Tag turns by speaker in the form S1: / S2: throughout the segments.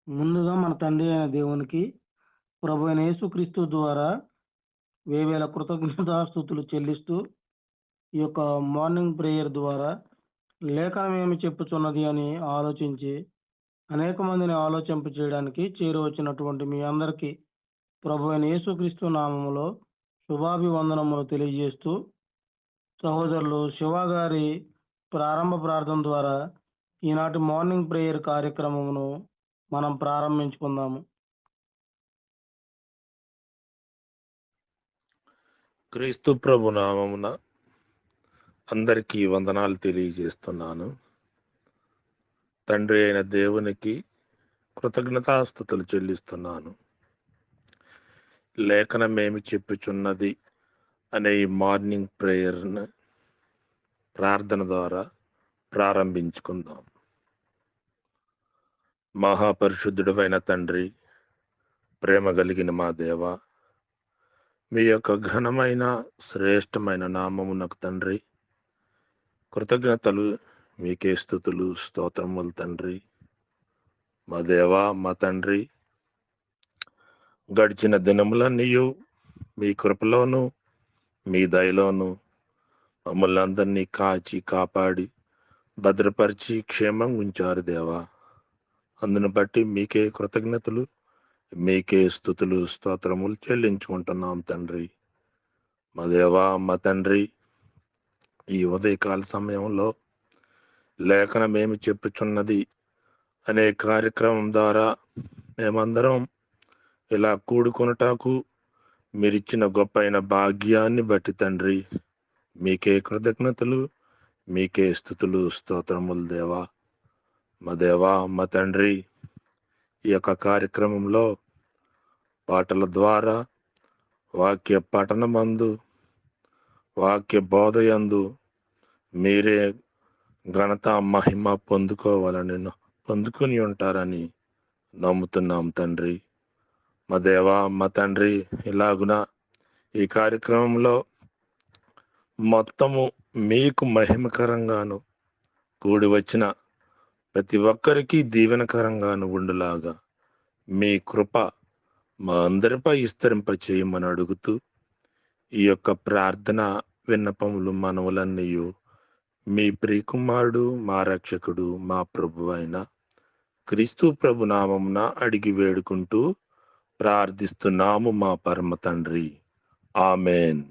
S1: ముందుగా మన తండ్రి అయిన దేవునికి, ప్రభు అయిన యేసుక్రీస్తు ద్వారా వేవేల కృతజ్ఞతాస్తుతులు చెల్లిస్తూ, ఈ యొక్క మార్నింగ్ ప్రేయర్ ద్వారా లేఖనం ఏమి చెప్పుచున్నది అని ఆలోచించి అనేక మందిని ఆలోచింప చేయడానికి చేరువచ్చినటువంటి మీ అందరికీ ప్రభు అయిన యేసుక్రీస్తు నామములో శుభాభివందనములు తెలియజేస్తూ, సహోదరులు శివ గారి ప్రారంభ ప్రార్థన ద్వారా ఈనాటి మార్నింగ్ ప్రేయర్ కార్యక్రమమును మనం ప్రారంభించుకుందాము.
S2: క్రీస్తు ప్రభు నామమున అందరికీ వందనాలు తెలియజేస్తున్నాను. తండ్రి అయిన దేవునికి కృతజ్ఞతాస్తుతులు చెల్లిస్తున్నాను. లేఖనమేమి చెప్పుచున్నది అనే ఈ మార్నింగ్ ప్రేయర్ను ప్రార్థన ద్వారా ప్రారంభించుకుందాం. మహాపరిశుద్ధుడైన తండ్రి, ప్రేమ కలిగిన మా దేవ, మీ యొక్క ఘనమైన శ్రేష్టమైన నామమునకు తండ్రి కృతజ్ఞతలు, మీకే స్తుతులు స్తోత్రములు తండ్రి. మా దేవా, మా తండ్రి, గడిచిన దినములన్నీయు మీ కృపలోను మీ దయలోను మమ్మల్ని అందరినీ కాచి కాపాడి భద్రపరిచి క్షేమంగా ఉంచారు దేవా. అందును బట్టి మీకే కృతజ్ఞతలు, మీకే స్తుతులు స్తోత్రములు చెల్లించుకుంటున్నాం తండ్రి. మా దేవా, మా తండ్రి, ఈ ఉదయకాల సమయంలో లేఖనమేమి చెప్పుచున్నది అనే కార్యక్రమం ద్వారా మేమందరం ఇలా కూడుకొనుటకు మీరిచ్చిన గొప్పైన భాగ్యాన్ని బట్టి తండ్రి మీకే కృతజ్ఞతలు, మీకే స్తుతులు స్తోత్రములు దేవా. మా దేవా, మా తండ్రి, ఈ యొక్క కార్యక్రమంలో పాటల ద్వారా వాక్య పఠనమందు వాక్య బోధయందు మీరే ఘనత మహిమ పొందుకొని ఉంటారని నమ్ముతున్నాం తండ్రి. మా దేవా, మా తండ్రి, ఇలాగున ఈ కార్యక్రమంలో మొత్తము మీకు మహిమకరంగాను కూడి వచ్చిన ప్రతి ఒక్కరికి దీవెనకరంగాను ఉండులాగా మీ కృప మా అందరిపై విస్తరింప చేయమని అడుగుతూ ఈ యొక్క ప్రార్థన విన్నపములు మనవులన్నీ మీ ప్రియకుమారుడు, మా రక్షకుడు, మా ప్రభు అయిన క్రీస్తు ప్రభు నామమున అడిగి వేడుకుంటూ ప్రార్థిస్తున్నాము మా పరమ తండ్రి. ఆమెన్.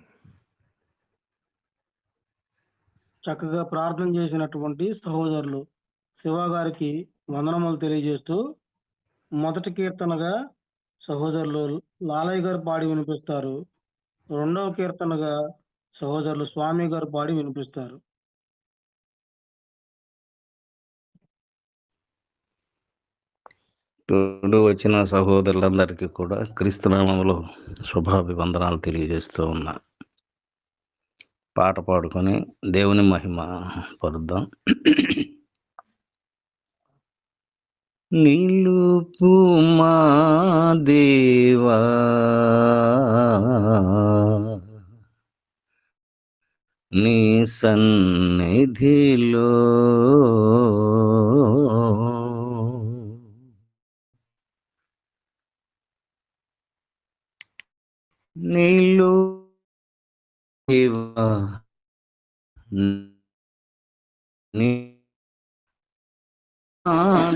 S1: చక్కగా ప్రార్థన చేసినటువంటి సహోదరులు శివ గారికి వందనములు తెలియజేస్తూ, మొదటి కీర్తనగా సహోదరులు లాలయ్య గారు పాడి వినిపిస్తారు. రెండవ కీర్తనగా సహోదరులు స్వామి గారు పాడి వినిపిస్తారు.
S3: ఇప్పుడు వచ్చిన సహోదరులందరికీ కూడా క్రీస్తునామములో శుభాభివందనాలు తెలియజేస్తూ ఉన్నా. పాట పాడుకొని దేవుని మహిమ పరుద్దాం. నిలుపు మా దేవా నీ సన్నిధిలో నీలో దేవా నీ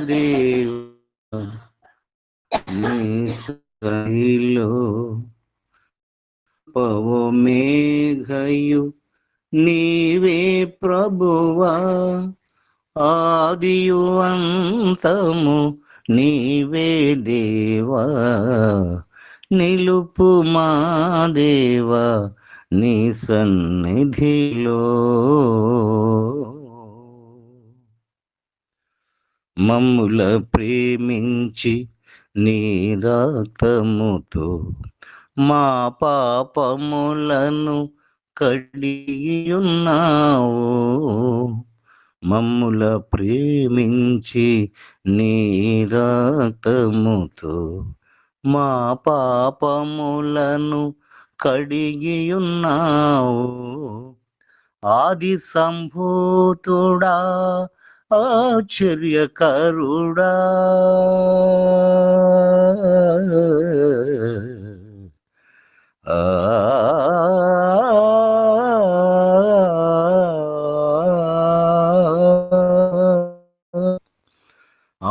S3: దేవా నీ సన్నిధిలో పవో మేఘయు నీవే ప్రభువా, ఆదియు అంతము నీవే దేవా, నిలుపు మా దేవా నీ సన్నిధిలో. మమ్ముల ప్రేమించి నీ రక్తముతో మా పాపములను కడిగియున్నావు. మమ్ముల ప్రేమించి నీ రక్తముతో మా పాపములను కడిగియున్నావు. ఆది సంభూతుడా, ఆశ్చర్యకరుడా,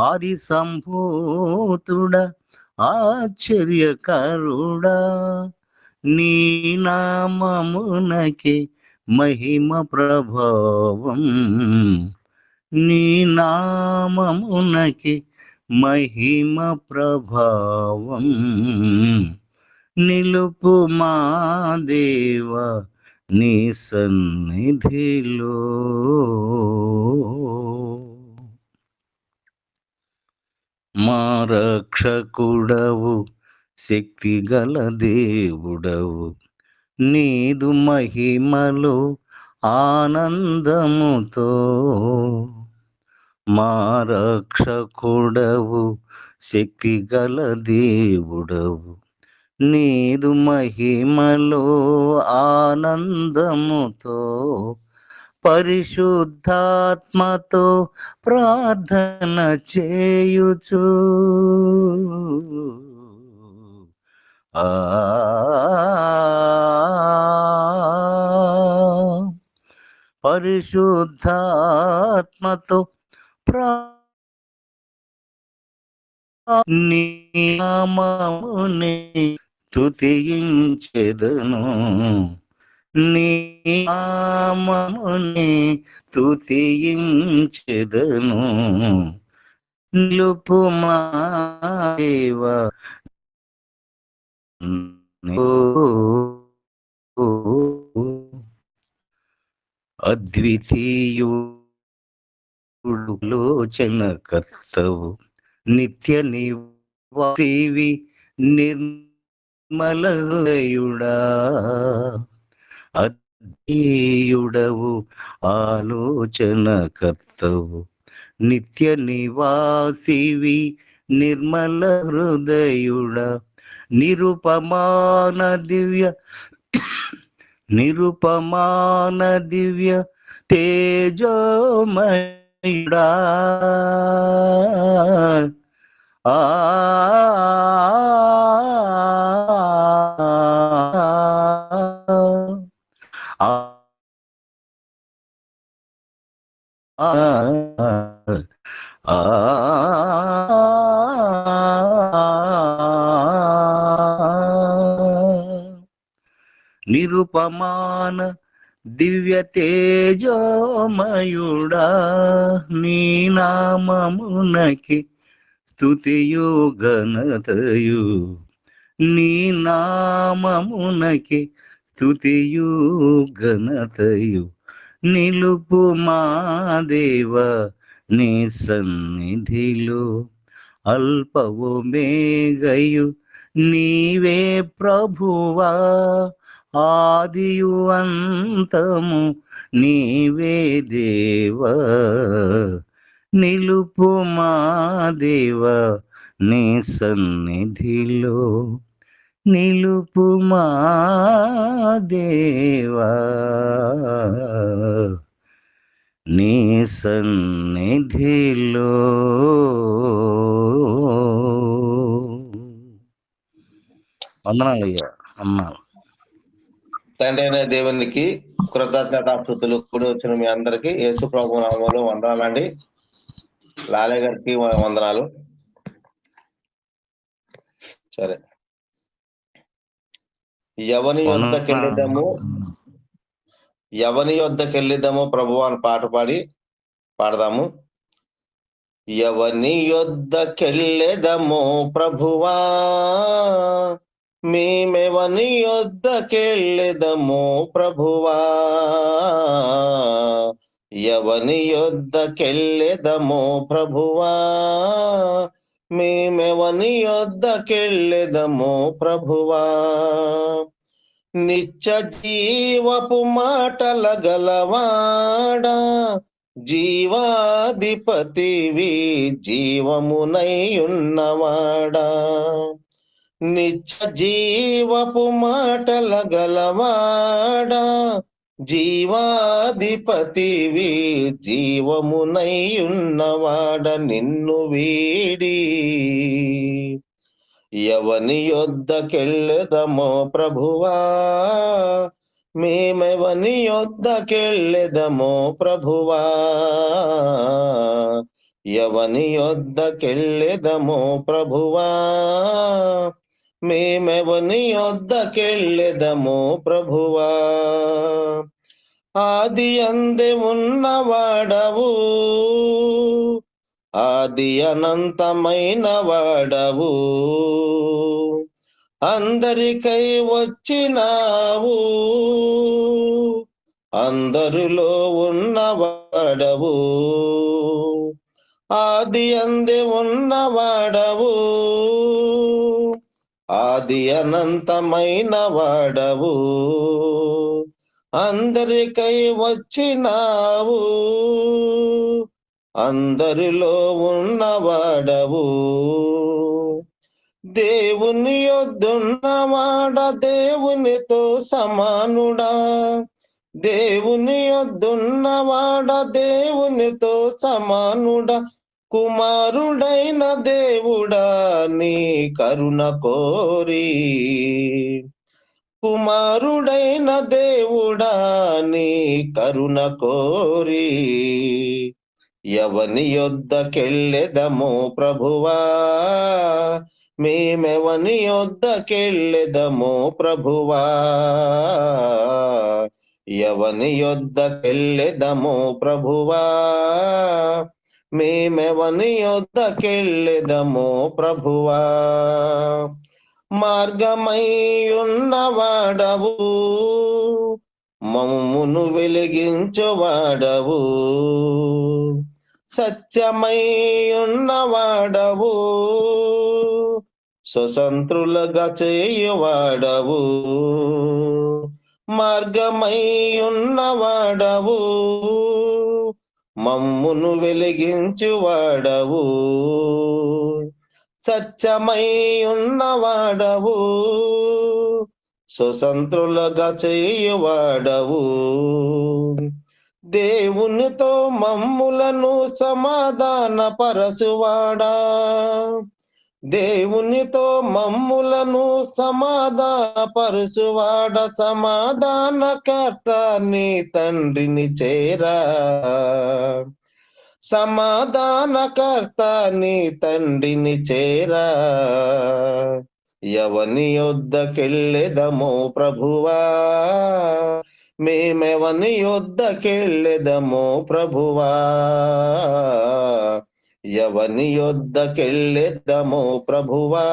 S3: ఆది సంభూతుడా ఆశ్చర్యకరుడా నీ నామమునకే మహిమ ప్రభావం నీ నామమునకే మహిమ ప్రభావం నిలుపు మా దేవ నీ సన్నిధిలో మా రక్షకుడవు శక్తి గల దేవుడవు నీదు మహిమలో ఆనందముతో మా రక్షకుడవు శక్తి గల దేవుడవు నీదు మహిమలో ఆనందముతో పరిశుద్ధాత్మతో ప్రార్థన చేయుచు పరిశుద్ధాత్మతో నీ నామమునే స్తుతించెదను నీ నామమునే స్తుతించెదను నిలుపు మా దేవ అద్వితీయుడు లోచన కర్తవు నిత్య నివాసివి నిర్మల హృదయుడా అద్వితీయుడవు ఆలోచన కర్తవు నిత్య నివాసివి నిర్మల హృదయుడా నిరుపమాన దివ్య తేజోమయుడా నిరుపమాన దివ్య తేజోమయుడా నీ నామమునకి స్తుతియు ఘనతయు నీ నామమునకి స్తుతియు ఘనతయు నిలుపు మా దేవ నీ సన్నిధిలో అల్పవు మేఘయు నీవే ప్రభువా ఆదియు అంతము నీవే దేవా నిలుపు మా దేవ నీ సన్నిధిలో నిలుపు మా దేవా నీ సన్నిధిలో. వందనాలయ్యా అన్నాను.
S4: తండ్రి అయిన దేవునికి కృతజ్ఞతాస్తుతులు కూడి వచ్చిన మీ అందరికి యేసు ప్రభు నామములో వందనాలండి. లాలయ్య గారికి వందనాలు. సరే, ఎవని యొద్దకెళ్ళిదము ప్రభువా అని పాట పాడదాము. ఎవని యొద్దకెళ్ళెదము ప్రభువా, మేమెవని యొద్దకెళ్ళెదము ప్రభువా, ఎవని యొద్దకెళ్ళెదము ప్రభువా, మేమెవని యొద్దకెళ్ళెదము ప్రభువా. నిత్య జీవపు మాటల గలవాడా, జీవాధిపతివి జీవమునై ఉన్నవాడా. నిత్య జీవపు మాటల గలవాడా, జీవాధిపతివి జీవమునై ఉన్నవాడ. నిన్ను వీడి ఎవని యొద్దకెళ్ళెదమో ప్రభువా, మేమెవని యొద్దకెళ్ళెదమో ప్రభువా, ఎవని యొద్దకెళ్ళెదమో ప్రభువా, మేమెవని యొద్దకెళ్ళెదమో ప్రభువా. ఆది అందే ఉన్నవాడవు, ఆది అనంతమైన వాడవు, అందరికై వచ్చినావు, అందరిలో ఉన్నవాడవు. ఆది అందే ఉన్నవాడవు, ఆది అనంతమైన వాడవు, అందరికై వచ్చినావు, అందరిలో ఉన్నవాడవు. దేవుని యొద్దున్నవాడ దేవునితో సమానుడా, దేవుని యొద్దున్నవాడ దేవునితో సమానుడా, కుమారుడైన దేవుడా నీ కరుణ కోరి, కుమారుడైన దేవుడా నీ కరుణ కోరి, ఎవని యొద్దకెళ్ళెదమో ప్రభువా, మేమెవని యొద్దకెళ్ళెదమో ప్రభువా. ఎవని యొద్దకెళ్ళెదమో ప్రభువా, మేమెవని యొద్దకెళ్ళెదమో ప్రభువా. మార్గమై ఉన్నవాడవు, మమ్మును వెలిగించువాడవు, సత్యమై ఉన్నవాడవు, స్వతంత్రులుగా చేయువాడవు. మార్గమై ఉన్నవాడవు, మమ్మును వెలిగించువాడవు, సత్యమై ఉన్నవాడవు, స్వతంత్రులుగా చేయువాడవు. దేవునితో మమ్ములను సమాధాన పరచువాడా, దేవునితో మమ్ములను సమాధాన పరచువాడ, సమాధానకర్త నీ తండ్రిని చేరా, సమాధానకర్త నీ తండ్రిని చేరా. ఎవని యొద్దకెళ్ళెదమో ప్రభువా, మేమెవని యొద్దకెళ్ళెదమో ప్రభువా. ఎవని యొద్దకెళ్ళెదమో ప్రభువా,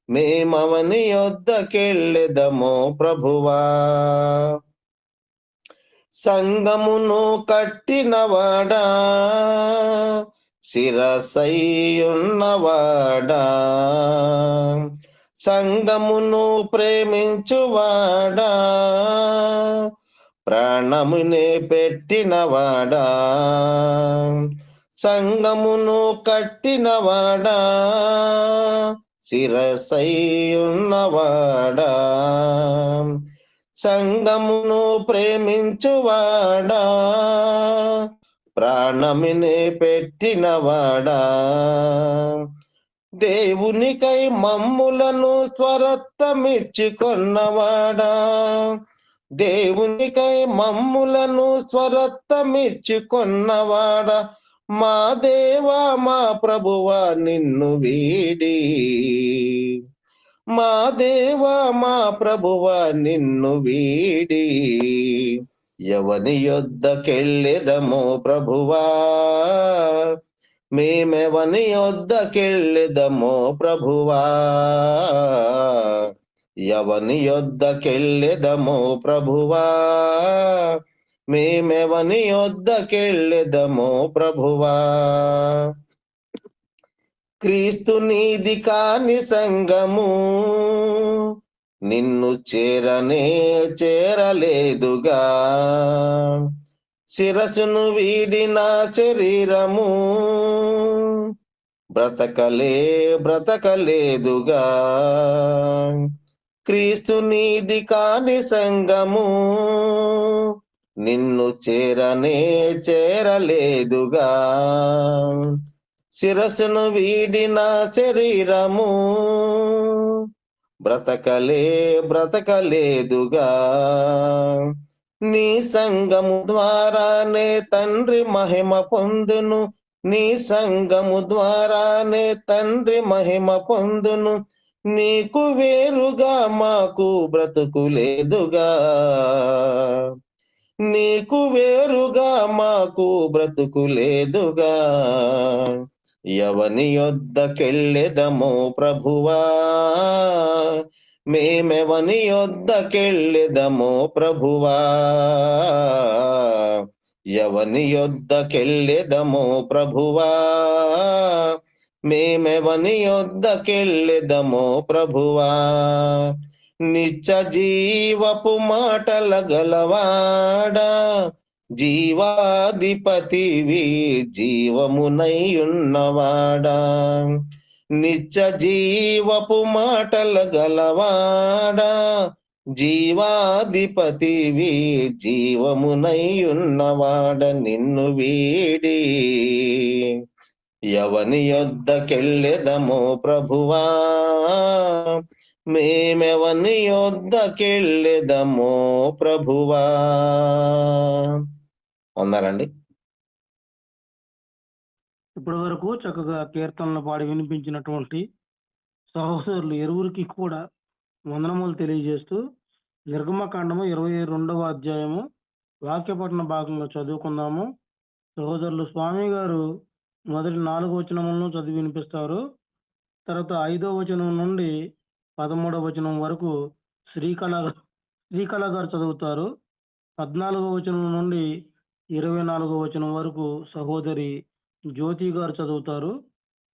S4: మేమవని యొద్దకెళ్ళెదమో ప్రభువా. సంగమును కట్టినవాడా, శిరసయ్యున్నవాడా, సంగమును ప్రేమించువాడా, ప్రాణమునే పెట్టినవాడా, సంగమును కట్టినవాడా, శిరసయ్యున్నవాడా, సంగమును ప్రేమించువాడా, ప్రాణమునే పెట్టినవాడా. దేవునికై మమ్ములను స్వరత్వమిచ్చుకొన్నవాడా, దేవునికై మమ్ములను స్వరత్వమిచ్చుకొన్నవాడా, మా దేవా మా ప్రభువా నిన్ను వీడి, మా దేవా మా ప్రభువా నిన్ను వీడి, ఎవని యొద్దకెళ్ళెదమో ప్రభువా, మేమెవని యొద్దకెళ్ళెదమో ప్రభువా. ఎవని యొద్దకెళ్ళెదమో ప్రభువా, మేమెవని యొద్దకెళ్ళెదమో ప్రభువా. క్రీస్తు నీది కాని సంగము నిన్ను చేరనే చేరలేదుగా, శిరసును వీడిన శరీరము బ్రతకలేదుగా. క్రీస్తు నీది కాని సంగము నిన్ను చేరనే చేరలేదుగా, శిరసును వీడిన శరీరము బ్రతకలేదుగా. నీ సంగము ద్వారానే తండ్రి మహిమ పొందును, నీ సంగము ద్వారానే తండ్రి మహిమ పొందును. నీకు వేరుగా మాకు బ్రతుకు లేదుగా, నీకు వేరుగా మాకు బ్రతుకు లేదుగా. ఎవని యొద్దకెళ్ళెదమో ప్రభువా, మేమెవని యొద్దకెళ్ళెదమో ప్రభువా, ఎవని యొద్దకెళ్ళెదమో ప్రభువా, మేమెవని యొద్దకెళ్ళెదమో ప్రభువా. నిత్య జీవపు మాటల గలవాడా, జీవాధిపతివి జీవమునై ఉన్నవాడా. నిత్య జీవపు మాటల గలవాడా, జీవాధిపతివి జీవమునై ఉన్నవాడ. నిన్ను వీడి ఎవని యొద్దకెళ్ళెదమో ప్రభువా, మేమెవని యొద్దకెళ్ళెదమో ప్రభువా. ఉన్నారండి.
S1: ఇప్పటి వరకు చక్కగా కీర్తనలు పాడి వినిపించినటువంటి సహోదరులు ఇరువురికి కూడా వందనములు తెలియజేస్తూ నిర్గమకాండము 22వ అధ్యాయము వాక్యపఠన భాగంలో చదువుకుందాము. సహోదరులు స్వామి గారు మొదటి 4 వచనములను చదివి వినిపిస్తారు. తర్వాత 5వ వచనం నుండి 13వ వచనం వరకు శ్రీకళ గారు చదువుతారు. 14వ వచనం నుండి 24వ వచనం వరకు సహోదరి జ్యోతి గారు చదువుతారు.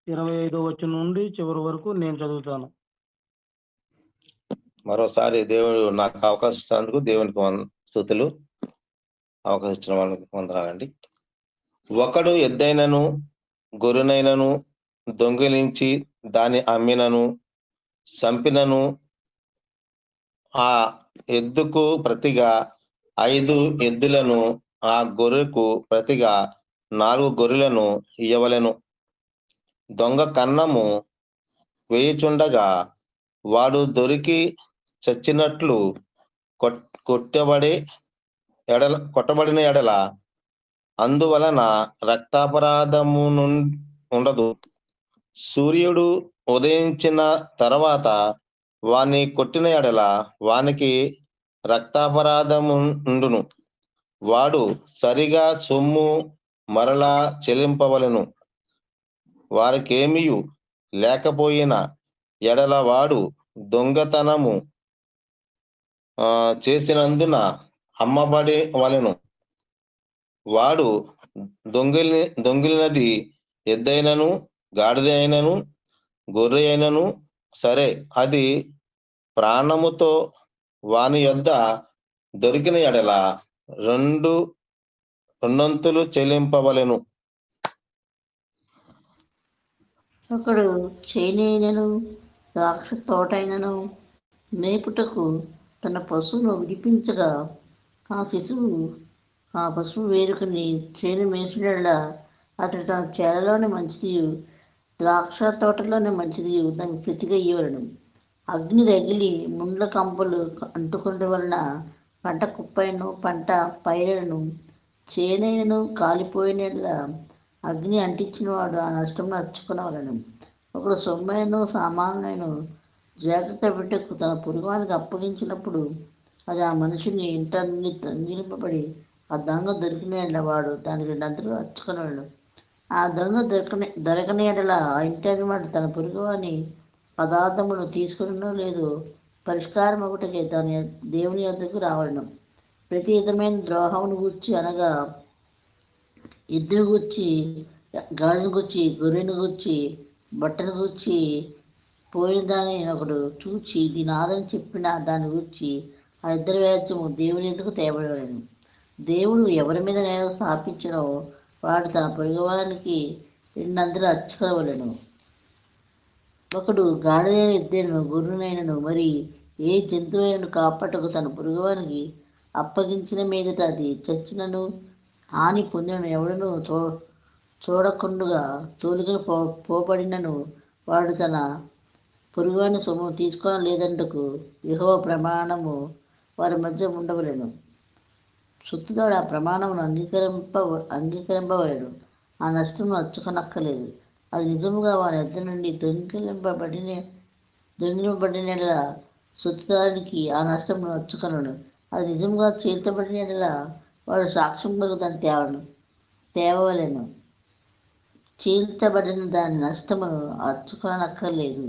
S1: 25వ వచనం నుండి చివరి వరకు నేను చదువుతాను.
S4: మరోసారి దేవుడు నాకు అవకాశం ఇచ్చినందుకు దేవునికి స్తుతులు. అవకాశం ఇచ్చిన వాళ్ళకి వందనాలండి. ఒకడు ఎద్దైనను గొర్రెనైనను దొంగిలించి దాన్ని అమ్మినను చంపినను ఆ ఎద్దుకు ప్రతిగా 5 ఎద్దులను, ఆ గొర్రెకు ప్రతిగా 4 గొర్రెలను ఇయ్యవలెను. దొంగ కన్నము వేయుచుండగా వాడు దొరికి చచ్చినట్లు కొట్టబడిన ఎడల అందువలన రక్తాపరాధము ఉండదు. సూర్యుడు ఉదయించిన తర్వాత వాని కొట్టిన ఎడల వానికి రక్తాపరాధము ఉండును. వాడు సరిగా సొమ్ము మరలా చెల్లింపవలెను. వారికేమియు లేకపోయిన ఎడల వాడు దొంగతనము చేసినందున అమ్మబడి వలెను. వాడు దొంగిలినది ఎద్దైనను గాడిద అయినను గొర్రె అయినను సరే, అది ప్రాణముతో వాని యొద్ద దొరికిన ఎడల రెండొంతులు చెల్లింపవలెను.
S5: ఒకడు చేనైనను ద్రాక్ష తోటైనను మేపుటకు తన పశువును విడిపించగా ఆ పశువు వేరుకుని చేను మేసినలా అతడు తన చేలలోనే మంచిది ద్రాక్ష తోటలోనే మంచిది దానికి ప్రతిగా ఇవ్వలను. అగ్ని రగిలి ముండ్ల కంపలు అంటుకుంటే వలన పంట కుప్పైను పంట పైరలను చేనైనను కాలిపోయినట్లా అగ్ని అంటించిన వాడు ఆ నష్టం నచ్చుకునవలను. ఒకడు సొమ్మైనను సామాన్యులను జాగ్రత్త పెట్టకు తన పొరుగువానికి అప్పగించినప్పుడు అది ఆ మనిషిని ఇంట నుండి తొలగింపబడి ఆ దొంగ దొరికిన వాడు దానికి 2 అంతలు అచ్చుకునవలను. ఆ దొంగ దొరకని ఎడల ఆ ఇంటి యజమాని తన పొరుగువాని పదార్థములు తీసుకునో లేదో పరిష్కారం ఒకటికే తన దేవుని యొద్దకు రావలను. ప్రతి విధమైన ద్రోహమును గూర్చి అనగా ఎద్దును గూర్చి, గాడిని గూర్చి, గొర్రెను గూర్చి, బట్టను గూర్చి పోయిన దాన్ని ఒకడు చూచి దీని ఆదని చెప్పిన దాన్ని గూర్చి ఆ ఇద్దరి వ్యాజ్యము దేవుని ఎదుగు తేబడవలను. దేవుడు ఎవరి మీద నేరం స్థాపించడో వాడు తన పొరుగువానికి 2 అంతలు అచ్చుకోవలను. ఒకడు గాడిదైన ఎద్దైనను గొర్రెనైనను మరి ఏ జంతువైనను కాపాటకు తన పొరుగువానికి అప్పగించిన మీదట అది చచ్చినను హాని పొందినను ఎవడను చూడకుండుగా తోలుకొని పోబడినను వాడు తన పొరుగువాని సొమ్ము తీసుకొని లేదంటకు యెహోవా ప్రమాణము వారి మధ్య ఉండవలెను. సొత్తుదాడు ఆ ప్రమాణమును అంగీకరింపవలెను. ఆ నష్టమును అచ్చుకొనక్కలేదు. అది నిజముగా వారి వద్ద నుండి దొంగిలింపబడిన యెడల సొత్తుదారునికి ఆ నష్టమును అచ్చుకొనను. అది నిజముగా చేర్చబడిన యెడల వాడు సాక్ష్యం కొరకు దాన్ని తేవవలెను. చీల్చబడిన దాని నష్టమును అచ్చుకొనక్కర్లేదు.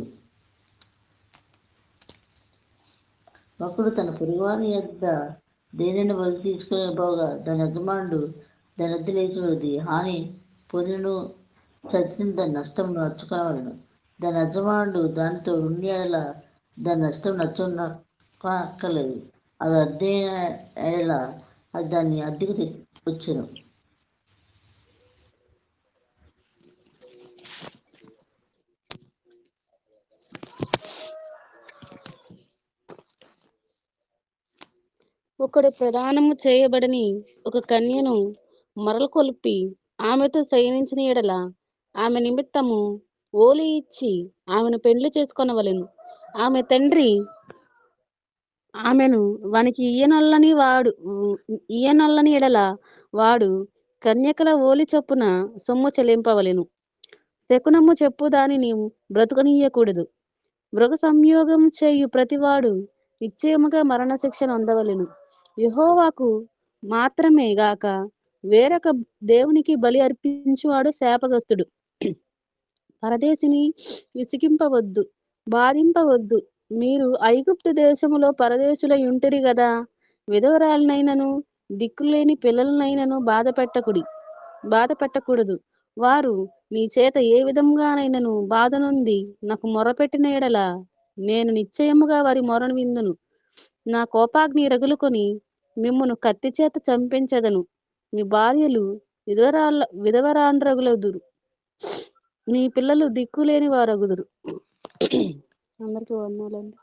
S5: ఒకడు తన పొరుగువాని యొద్ద దేనిని బలి తీసుకుని పోగా దాని యజమానుడు దాని వద్ద లేచినది హాని పొందినను చచ్చిన దాని నష్టమును అచ్చుకొనవలెను. దాని యజమానుడు దానితో ఉండి యెడల దాని నష్టం అక్కర్లేదు. అది అద్దె యెడల అది దాన్ని అద్దెకు వచ్చెను.
S6: ఒకడు ప్రదానము చేయబడని ఒక కన్యను మరలకొల్పి ఆమెతో శయనించిన యెడల ఆమె నిమిత్తము ఓలి ఇచ్చి ఆమెను పెండ్లి చేసుకొనవలెను. ఆమె తండ్రి ఆమెను వానికి ఇయ్యనొల్లని యెడల వాడు కన్యకల ఓలి చొప్పున సొమ్ము చెల్లింపవలెను. శకునము చెప్పు దానిని బ్రతుకనీయకూడదు. మృగ సంయోగం చేయు ప్రతివాడు నిశ్చయముగా మరణశిక్ష నొందవలెను. యెహోవాకు మాత్రమే గాక వేరొక దేవునికి బలి అర్పించువాడు శాపగ్రస్తుడు. పరదేశిని విసిగింపవద్దు, బాధింపవద్దు. మీరు ఐగుప్తు దేశములో పరదేశులై ఉంటిరి గదా. విధవరాలనైనను దిక్కులేని పిల్లలనైనను బాధ పెట్టకూడదు. వారు నీ చేత ఏ విధంగానైనను బాధ నొంది నాకు మొరపెట్టిన యెడల నేను నిశ్చయముగా వారి మొరను విందును. నా కోపాగ్ని రగులుకొని మిమ్మును కత్తి చేత చంపించెదను. మీ భార్యలు విధవరాండ్రగులదురు. నీ పిల్లలు దిక్కులేని వారగుదురు. అందరికీ వందనాలండి.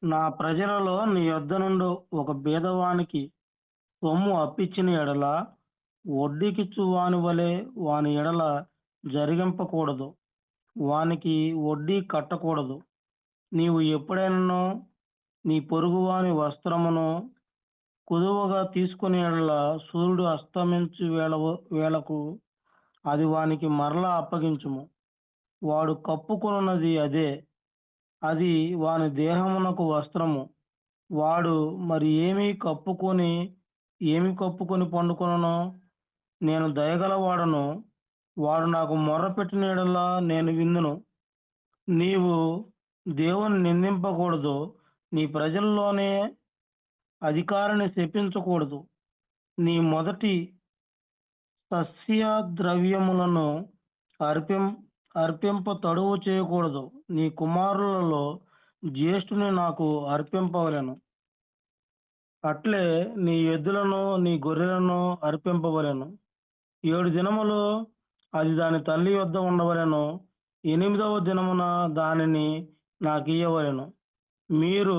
S1: నా ప్రజలలో నీ యొద్ద నుండి ఒక బీదవానికి సొమ్ము అప్పిచ్చిన ఎడల వడ్డీకిచ్చు వాని వలె వాని ఎడల జరిగింపకూడదు, వానికి వడ్డీ కట్టకూడదు. నీవు ఎప్పుడైనా నీ పొరుగువాని వస్త్రమును కుదువగా తీసుకుని ఎడల సూర్యుడు అస్తమించు వేళకు అది వానికి మరలా అప్పగించుము. వాడు కప్పుకొనున్నది అదే, అది వాని దేహమునకు వస్త్రము. వాడు మరి ఏమి కప్పుకొని పండుకొనును? నేను దయగలవాడను, వాడు నాకు మొర్ర పెట్టిన యెడల నేను విందును. నీవు దేవుని నిందింపకూడదు, నీ ప్రజల్లోనే అధికారిని శపించకూడదు. నీ మొదటి సస్య ద్రవ్యములను అర్పింప తడువు చేయకూడదు. నీ కుమారులలో జ్యేష్ఠుని నాకు అర్పింపవలెను. అట్లే నీ ఎద్దులను నీ గొర్రెలను అర్పింపవలెను. 7 దినములు అది దాని తల్లి యొద్ద ఉండవలెను. 8వ దినమున దానిని నాకియ్యవలెను. మీరు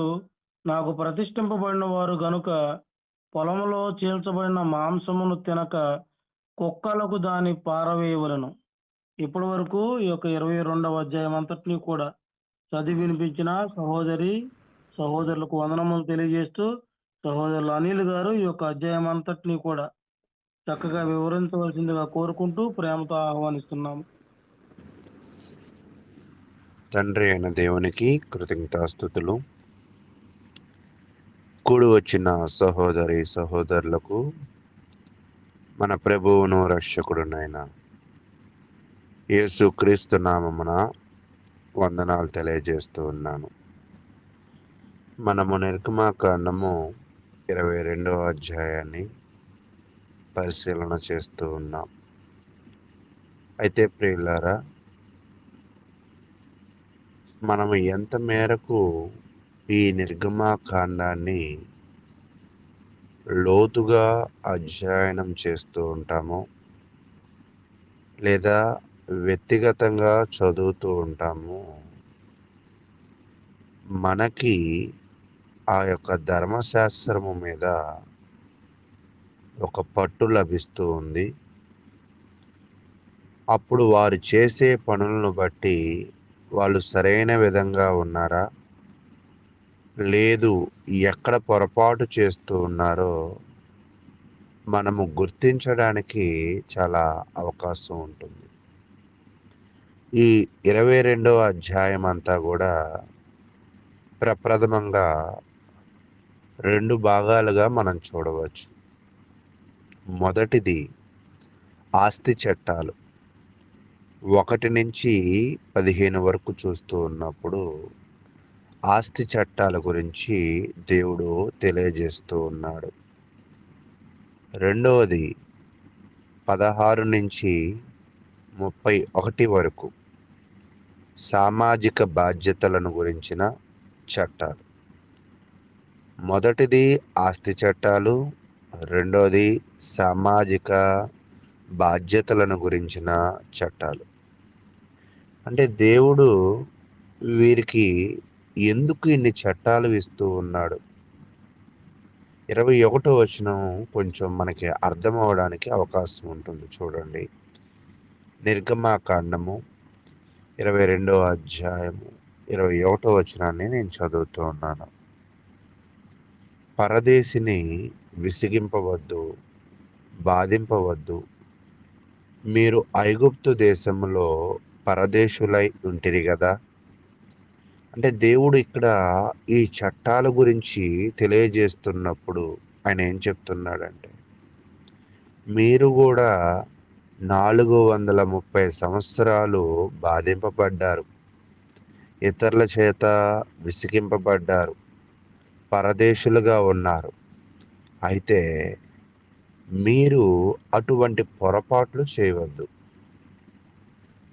S1: నాకు ప్రతిష్ఠింపబడిన వారు గనుక పొలములో చీల్చబడిన మాంసమును తినక కుక్కలకు దాన్ని పారవేయవలెను. ఇప్పటి వరకు ఈ యొక్క 22వ అధ్యాయం అంతటినీ కూడా చదివి వినిపించిన సహోదరులకు వందనములు తెలియజేస్తూ, సహోదరులు అనిల్ గారు ఈ యొక్క అధ్యాయం అంతటినీ కూడా చక్కగా వివరించవలసిందిగా కోరుకుంటూ ప్రేమతో ఆహ్వానిస్తున్నాము.
S7: తండ్రి అయిన దేవునికి కృతజ్ఞతాస్తుతులు. కూడి వచ్చిన సహోదరి సహోదరులకు మన ప్రభువును రక్షకుడునైన యేసుక్రీస్తు నామమున వందనాలు తెలియజేస్తూ ఉన్నాను. మనము నిర్గమాకాండము 22వ అధ్యాయాన్ని పరిశీలన చేస్తూ ఉన్నాం. అయితే ప్రియులారా, మనము ఎంత మేరకు ఈ నిర్గమాకాండాన్ని లోతుగా అధ్యయనం చేస్తూ ఉంటామో, లేదా వ్యక్తిగతంగా చదువుతూ ఉంటాము, మనకి ఆ యొక్క ధర్మశాస్త్రము మీద ఒక పట్టు లభిస్తూ ఉంది. అప్పుడు వారు చేసే పనులను బట్టి వాళ్ళు సరైన విధంగా ఉన్నారా, లేదు ఎక్కడ పొరపాటు చేస్తూ ఉన్నారో మనము గుర్తించడానికి చాలా అవకాశం ఉంటుంది. ఈ 22వ అధ్యాయం అంతా కూడా ప్రప్రథమంగా 2 భాగాలుగా మనం చూడవచ్చు. మొదటిది ఆస్తి చట్టాలు 1 నుంచి 15 వరకు చూస్తూ ఉన్నప్పుడు ఆస్తి చట్టాల గురించి దేవుడు తెలియజేస్తూ ఉన్నాడు. రెండవది 16 నుంచి 31 వరకు సామాజిక బాధ్యతలను గురించిన చట్టాలు. మొదటిది ఆస్తి చట్టాలు, రెండోది సామాజిక బాధ్యతలను గురించిన చట్టాలు. అంటే దేవుడు వీరికి ఎందుకు ఇన్ని చట్టాలు ఇస్తూ ఉన్నాడు? 21వ వచనం కొంచెం మనకి అర్థం అవడానికి అవకాశం ఉంటుంది. చూడండి, నిర్గమాకాండము 22వ అధ్యాయము 21వ వచనాన్ని నేను చదువుతూ ఉన్నాను. పరదేశిని విసిగింపవద్దు, బాధింపవద్దు. మీరు ఐగుప్తు దేశంలో పరదేశులై ఉంటిరి కదా. అంటే దేవుడు ఇక్కడ ఈ చట్టాల గురించి తెలియజేస్తున్నప్పుడు ఆయన ఏం చెప్తున్నాడంటే, మీరు కూడా 430 సంవత్సరాలు బాధింపబడ్డారు, ఇతరుల చేత విసిగింపబడ్డారు, పరదేశులుగా ఉన్నారు. అయితే మీరు అటువంటి పొరపాట్లు చేయవద్దు.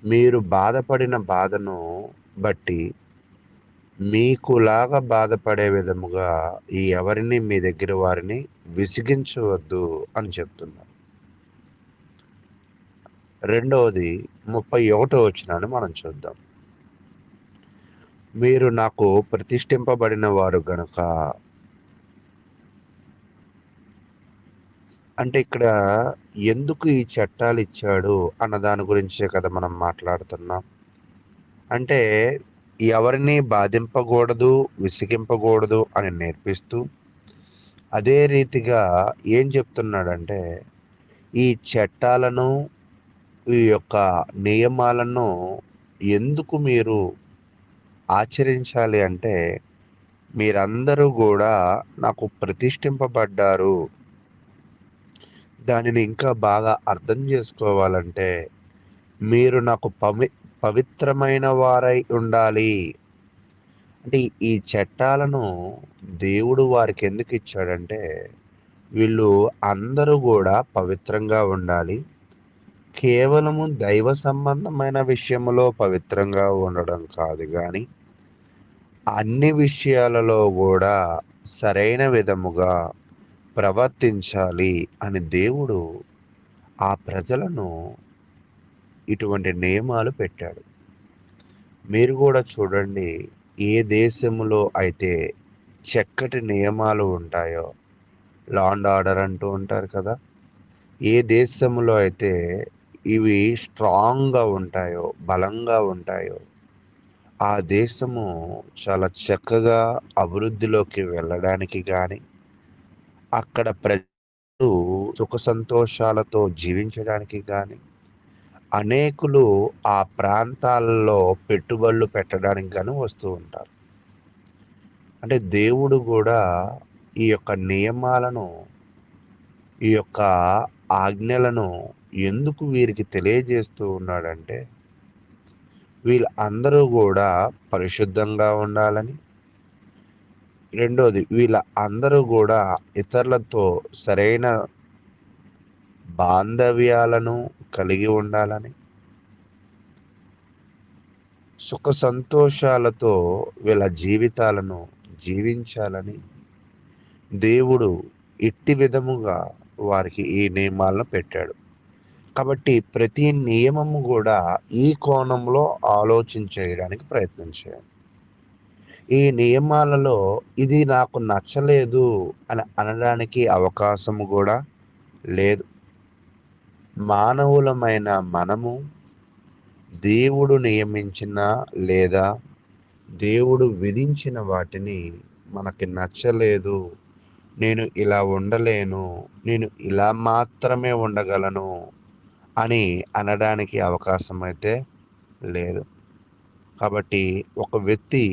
S7: మీరు బాధపడిన బాధను బట్టి మీకులాగా బాధపడే విధముగా ఎవరిని మీ దగ్గర వారిని విసిగించవద్దు అని చెప్తున్నారు. రెండవది 31వ వచనాన్ని మనం చూద్దాం. మీరు నాకు ప్రతిష్ఠింపబడిన వారు గనుక. అంటే ఇక్కడ ఎందుకు ఈ చట్టాలు ఇచ్చాడు అన్న దాని గురించే కదా మనం మాట్లాడుతున్నాం. అంటే ఎవరిని బాధింపకూడదు, విసిగింపకూడదు అని నేర్పిస్తూ, అదే రీతిగా ఏం చెప్తున్నాడంటే, ఈ చట్టాలను, ఈ యొక్క నియమాలను ఎందుకు మీరు ఆచరించాలి అంటే, మీరందరూ కూడా నాకు ప్రతిష్ఠింపబడ్డారు. దానిని ఇంకా బాగా అర్థం చేసుకోవాలంటే మీరు నాకు పవిత్రమైన వారై ఉండాలి. అంటే ఈ చట్టాలను దేవుడు వారికి ఎందుకు ఇచ్చాడంటే, వీళ్ళు అందరూ కూడా పవిత్రంగా ఉండాలి. కేవలము దైవ సంబంధమైన విషయంలో పవిత్రంగా ఉండడం కాదు కానీ, అన్ని విషయాలలో కూడా సరైన విధముగా ప్రవర్తించాలి అని దేవుడు ఆ ప్రజలను ఇటువంటి నియమాలు పెట్టాడు. మీరు కూడా చూడండి, ఏ దేశంలో అయితే చక్కటి నియమాలు ఉంటాయో, లా అండ్ ఆర్డర్ అంటూ ఉంటారు కదా, ఏ దేశంలో అయితే ఇవి స్ట్రాంగ్గా ఉంటాయో, బలంగా ఉంటాయో, ఆ దేశము చాలా చక్కగా అభివృద్ధిలోకి వెళ్ళడానికి కానీ, అక్కడ ప్రజలు సుఖ సంతోషాలతో జీవించడానికి కానీ, అనేకులు ఆ ప్రాంతాల్లో పెట్టుబడులు పెట్టడానికి కానీ వస్తూ ఉంటారు. అంటే దేవుడు కూడా ఈ యొక్క నియమాలను, ఈ యొక్క ఆజ్ఞలను ఎందుకు వీరికి తెలియజేస్తూ ఉన్నాడంటే, వీళ్ళందరూ కూడా పరిశుద్ధంగా ఉండాలని, రెండోది వీళ్ళ అందరూ కూడా ఇతరులతో సరైన బాంధవ్యాలను కలిగి ఉండాలని, సుఖ సంతోషాలతో వీళ్ళ జీవితాలను జీవించాలని దేవుడు ఇట్టి విధముగా వారికి ఈ నియమాలను పెట్టాడు. కాబట్టి ప్రతి నియమము కూడా ఈ కోణంలో ఆలోచించేయడానికి ప్రయత్నం చేయాలి. ఈ నియమాలలో ఇది నాకు నచ్చలేదు అని అనడానికి అవకాశము కూడా లేదు. మానవులమైన మనము దేవుడు నియమించిన లేదా దేవుడు విధించిన వాటిని మనకి నచ్చలేదు, నేను ఇలా ఉండలేను, నేను ఇలా మాత్రమే ఉండగలను అని అనడానికి అవకాశం అయితే లేదు. కాబట్టి ఒక వ్యక్తి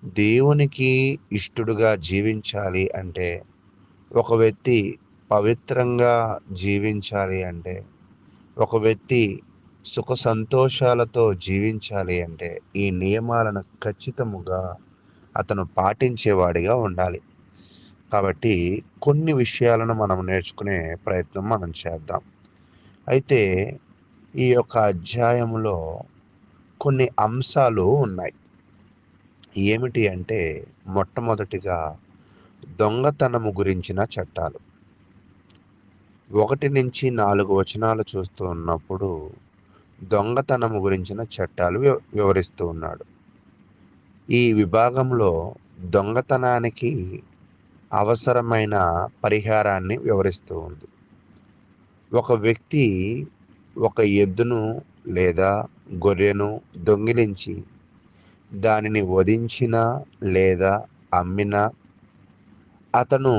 S7: దేవునికి ఇష్టడుగా జీవించాలి అంటే, ఒక వ్యక్తి పవిత్రంగా జీవించాలి అంటే, ఒక వ్యక్తి సుఖ సంతోషాలతో జీవించాలి అంటే ఈ నియమాలను ఖచ్చితముగా అతను పాటించేవాడిగా ఉండాలి. కాబట్టి కొన్ని విషయాలను మనం నేర్చుకునే ప్రయత్నం మనం చేద్దాం. అయితే ఈ యొక్క అధ్యాయంలో కొన్ని అంశాలు ఉన్నాయి. ఏమిటి అంటే, మొట్టమొదటిగా దొంగతనము గురించిన చట్టాలు. 1 నుంచి 4 వచనాలు చూస్తూ ఉన్నప్పుడు దొంగతనము గురించిన చట్టాలు వివరిస్తూ ఉన్నాడు. ఈ విభాగంలో దొంగతనానికి అవసరమైన పరిహారాన్ని వివరిస్తూ ఉంది. ఒక వ్యక్తి ఒక ఎద్దును లేదా గొర్రెను దొంగిలించి దానిని వధించినా లేదా అమ్మినా అతను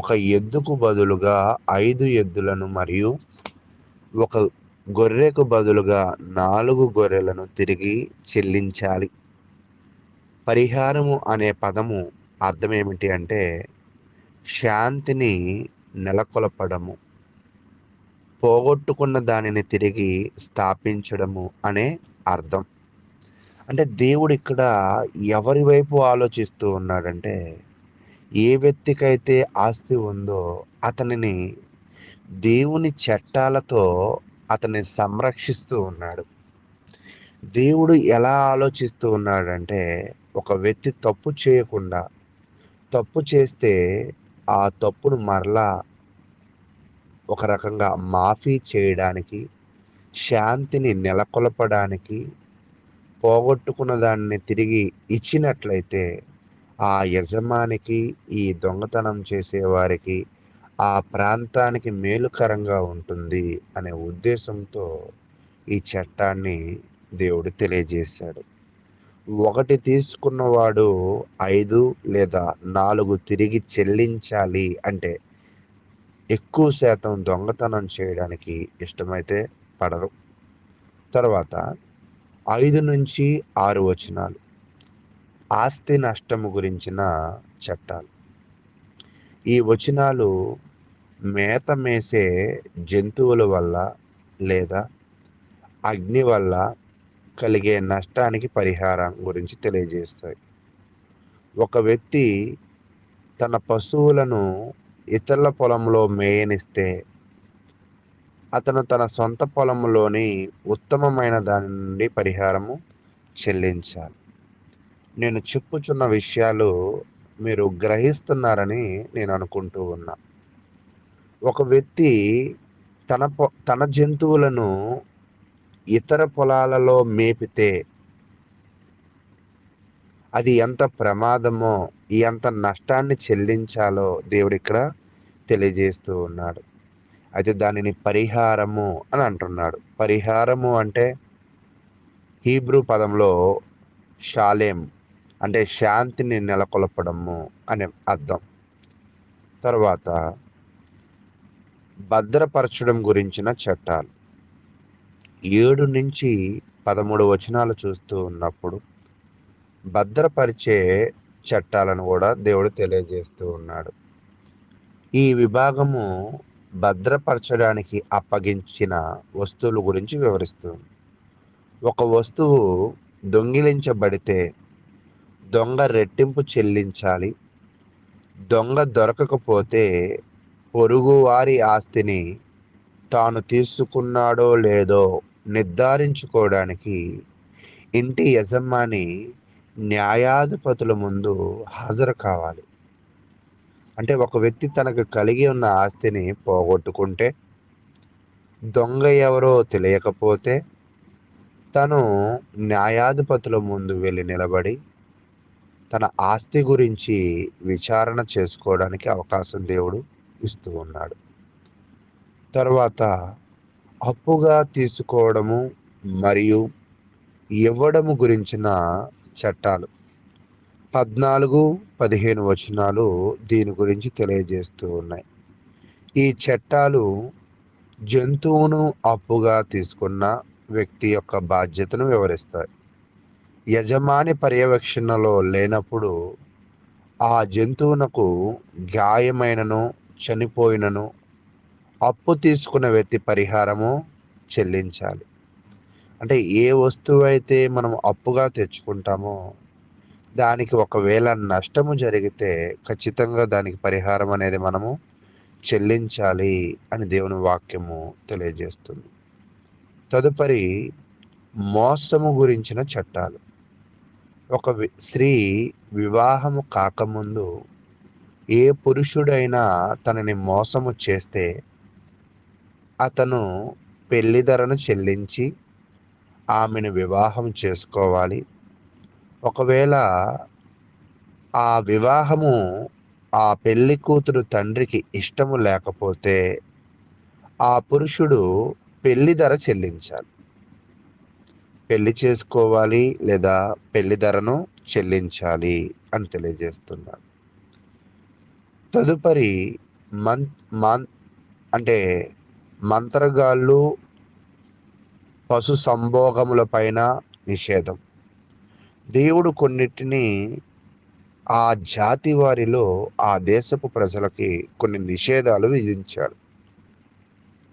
S7: ఒక ఎద్దుకు బదులుగా 5 ఎద్దులను మరియు ఒక గొర్రెకు బదులుగా 4 గొర్రెలను తిరిగి చెల్లించాలి. పరిహారము అనే పదము అర్థం ఏమిటి అంటే, శాంతిని నెలకొల్పడము, పోగొట్టుకున్న దానిని తిరిగి స్థాపించడము అనే అర్థం. అంటే దేవుడు ఇక్కడ ఎవరి వైపు ఆలోచిస్తూ ఉన్నాడంటే, ఏ వ్యక్తికైతే ఆస్తి ఉందో అతనిని దేవుని చట్టాలతో అతన్ని సంరక్షిస్తూ ఉన్నాడు. దేవుడు ఎలా ఆలోచిస్తూ ఉన్నాడంటే, ఒక వ్యక్తి తప్పు చేయకుండా, తప్పు చేస్తే ఆ తప్పును మరలా ఒక రకంగా మాఫీ చేయడానికి, శాంతిని నెలకొల్పడానికి, పోగొట్టుకున్న దాన్ని తిరిగి ఇచ్చినట్లయితే ఆ యజమానికి, ఈ దొంగతనం చేసేవారికి, ఆ ప్రాంతానికి మేలుకరంగా ఉంటుంది అనే ఉద్దేశంతో ఈ చట్టాన్ని దేవుడు తెలియజేశాడు. 1 తీసుకున్నవాడు 5 లేదా 4 తిరిగి చెల్లించాలి అంటే ఎక్కువ శాతం దొంగతనం చేయడానికి ఇష్టమైతే పడరు. తర్వాత 5 నుంచి 6 వచనాలు ఆస్తి నష్టము గురించిన చట్టాలు. ఈ వచనాలు మేత మేసే జంతువుల వల్ల లేదా అగ్ని వల్ల కలిగే నష్టానికి పరిహారం గురించి తెలియజేస్తాయి. ఒక వ్యక్తి తన పశువులను ఇతరుల పొలంలో మేయనిస్తే అతను తన సొంత పొలంలోని ఉత్తమమైన దాని నుండి పరిహారము చెల్లించాలి. నేను చెప్పుచున్న విషయాలు మీరు గ్రహిస్తున్నారని నేను అనుకుంటూ ఉన్నా. ఒక వ్యక్తి తన జంతువులను ఇతర పొలాలలో మేపితే అది ఎంత ప్రమాదమో, ఎంత నష్టాన్ని చెల్లించాలో దేవుడు ఇక్కడ తెలియజేస్తూ ఉన్నాడు. అయితే దానిని పరిహారము అని అంటున్నాడు. పరిహారము అంటే హీబ్రూ పదంలో షాలేం అంటే శాంతిని నెలకొల్పడము అనే అర్థం. తర్వాత భద్రపరచడం గురించిన చట్టాలు. 7 నుంచి 13 వచనాలు చూస్తూ ఉన్నప్పుడు భద్రపరిచే చట్టాలను కూడా దేవుడు తెలియజేస్తూ ఉన్నాడు. ఈ విభాగము భద్రపరచడానికి అప్పగించిన వస్తువుల గురించి వివరిస్తుంది. ఒక వస్తువు దొంగిలించబడితే దొంగ రెట్టింపు చెల్లించాలి. దొంగ దొరకకపోతే పొరుగువారి ఆస్తిని తాను తీసుకున్నాడో లేదో నిర్ధారించుకోవడానికి ఇంటి యజమాని న్యాయాధిపతుల ముందు హాజరు కావాలి. అంటే ఒక వ్యక్తి తనకు కలిగి ఉన్న ఆస్తిని పోగొట్టుకుంటే, దొంగ ఎవరో తెలియకపోతే తను న్యాయాధిపతుల ముందు వెళ్ళి నిలబడి తన ఆస్తి గురించి విచారణ చేసుకోవడానికి అవకాశం దేవుడు ఇస్తూ ఉన్నాడు. తర్వాత అప్పుగా తీసుకోవడము మరియు ఇవ్వడము గురించిన చట్టాలు. 14-15 వచనాలు దీని గురించి తెలియజేస్తూ ఉన్నాయి. ఈ చట్టాలు జంతువును అప్పుగా తీసుకున్న వ్యక్తి యొక్క బాధ్యతను వివరిస్తాయి. యజమాని పర్యవేక్షణలో లేనప్పుడు ఆ జంతువునకు గాయమైనను చనిపోయినను అప్పు తీసుకున్న వ్యక్తి పరిహారము చెల్లించాలి. అంటే ఏ వస్తువు అయితే మనం అప్పుగా తెచ్చుకుంటామో దానికి ఒకవేళ నష్టము జరిగితే ఖచ్చితంగా దానికి పరిహారం అనేది మనము చెల్లించాలి అని దేవుని వాక్యము తెలియజేస్తుంది. తదుపరి మోసము గురించిన చట్టాలు. ఒక స్త్రీ వివాహము కాకముందు ఏ పురుషుడైనా తనని మోసము చేస్తే అతను పెళ్లి ధరను చెల్లించి ఆమెను వివాహం చేసుకోవాలి. ఒకవేళ ఆ వివాహము ఆ పెళ్లి కూతురు తండ్రికి ఇష్టము లేకపోతే ఆ పురుషుడు పెళ్లి ధర చెల్లించాలి. పెళ్లి చేసుకోవాలి లేదా పెళ్లి ధరను చెల్లించాలి అని తెలియజేస్తున్నాడు. తదుపరి అంటే మంత్రగాళ్ళు పశు సంభోగముల పైన నిషేధం. దేవుడు కొన్నిటిని ఆ జాతి వారిలో ఆ దేశపు ప్రజలకి కొన్ని నిషేధాలు విధించాడు.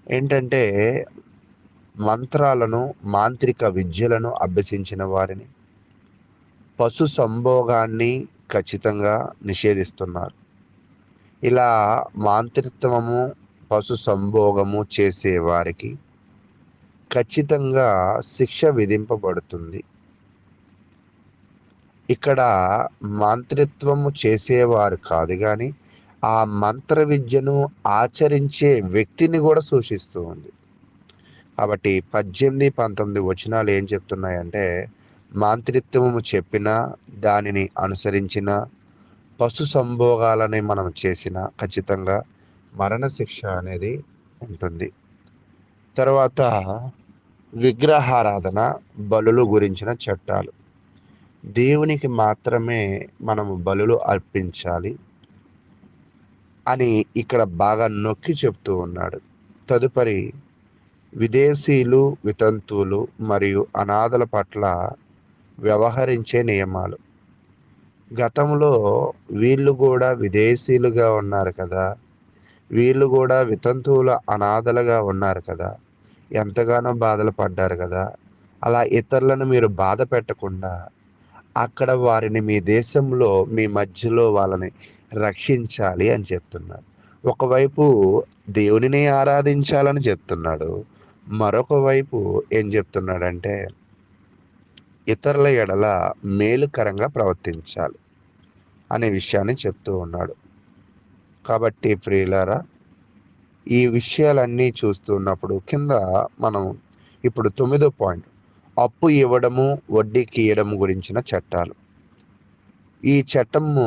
S7: ఏంటంటే మంత్రాలను మాంత్రిక విద్యలను అభ్యసించిన వారిని పశు సంభోగాన్ని ఖచ్చితంగా నిషేధిస్తున్నారు. ఇలా మాంత్రిత్వము పశు సంభోగము చేసే వారికి ఖచ్చితంగా శిక్ష విధింపబడుతుంది. ఇక్కడ మంత్రిత్వము చేసేవారు కాదు కానీ ఆ మంత్ర విద్యను ఆచరించే వ్యక్తిని కూడా సూచిస్తూ ఉంది. కాబట్టి 18-19 వచనాలు ఏం చెప్తున్నాయంటే మాంత్రిత్వము చెప్పిన దానిని అనుసరించిన పశు సంభోగాలని మనం చేసిన ఖచ్చితంగా మరణశిక్ష అనేది ఉంటుంది. తర్వాత విగ్రహారాధన బలులు గురించిన చట్టాలు. దేవునికి మాత్రమే మనము బలులు అర్పించాలి అని ఇక్కడ బాగా నొక్కి చెప్తూ ఉన్నాడు. తదుపరి విదేశీయులు, వితంతువులు మరియు అనాథల పట్ల వ్యవహరించే నియమాలు. గతంలో వీళ్ళు కూడా విదేశీయులుగా ఉన్నారు కదా, వీళ్ళు కూడా వితంతువుల అనాథలుగా ఉన్నారు కదా, ఎంతగానో బాధలు పడ్డారు కదా, అలా ఇతరులను మీరు బాధ పెట్టకుండా అక్కడ వారిని మీ దేశంలో మీ మధ్యలో వాళ్ళని రక్షించాలి అని చెప్తున్నాడు. ఒకవైపు దేవునిని ఆరాధించాలని చెప్తున్నాడు, మరొక వైపు ఏం చెప్తున్నాడంటే ఇతరుల ఎడల మేలుకరంగా ప్రవర్తించాలి అనే విషయాన్ని చెప్తూ ఉన్నాడు. కాబట్టి ప్రియులారా, ఈ విషయాలన్నీ చూస్తున్నప్పుడు కింద మనం ఇప్పుడు 9వ పాయింట్ అప్పు ఇవ్వడము వడ్డీకి ఇవ్వడము గురించిన చట్టాలు. ఈ చట్టము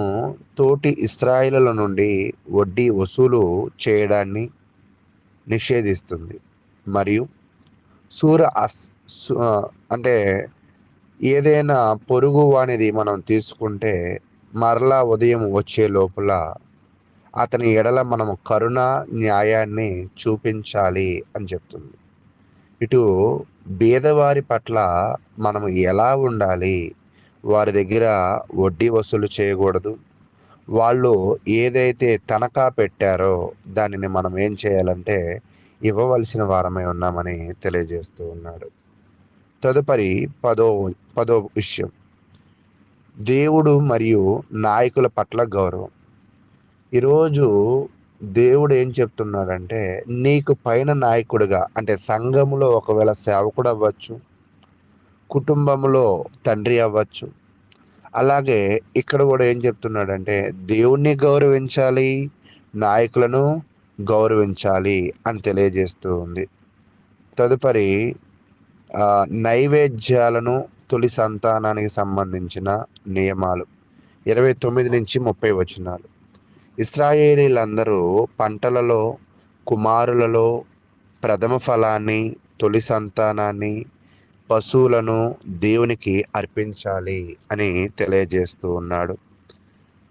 S7: తోటి ఇశ్రాయేలుల నుండి వడ్డీ వసూలు చేయడాన్ని నిషేధిస్తుంది. మరియు అంటే ఏదైనా పొరుగు అనేది మనం తీసుకుంటే మరలా ఉదయం వచ్చే లోపల అతని ఎడల మనం కరుణ న్యాయాన్ని చూపించాలి అని చెప్తుంది. ఇటు బీదవారి పట్ల మనం ఎలా ఉండాలి, వారి దగ్గర వడ్డీ వసూలు చేయకూడదు. వాళ్ళు ఏదైతే తనఖా పెట్టారో దానిని మనం ఏం చేయాలంటే ఇవ్వవలసిన వారమై ఉన్నామని తెలియజేస్తూ ఉన్నాడు. తదుపరి 10వ విషయం దేవుడు మరియు నాయకుల పట్ల గౌరవం. ఈరోజు దేవుడు ఏం చెప్తున్నాడంటే నీకు పైన నాయకుడిగా, అంటే సంఘములో ఒకవేళ సేవకుడు అవ్వచ్చు, కుటుంబంలో తండ్రి అవ్వచ్చు, అలాగే ఇక్కడ కూడా ఏం చెప్తున్నాడంటే దేవుణ్ణి గౌరవించాలి, నాయకులను గౌరవించాలి అని తెలియజేస్తూ ఉంది. తదుపరి నైవేద్యాలను తొలి సంతానానికి సంబంధించిన నియమాలు 29-30 వచనాలు. ఇశ్రాయేలీలందరూ పంటలలో కుమారులలో ప్రథమ ఫలాన్ని, తొలి సంతానాన్ని, పశువులను దేవునికి అర్పించాలి అని తెలియజేస్తూ ఉన్నాడు.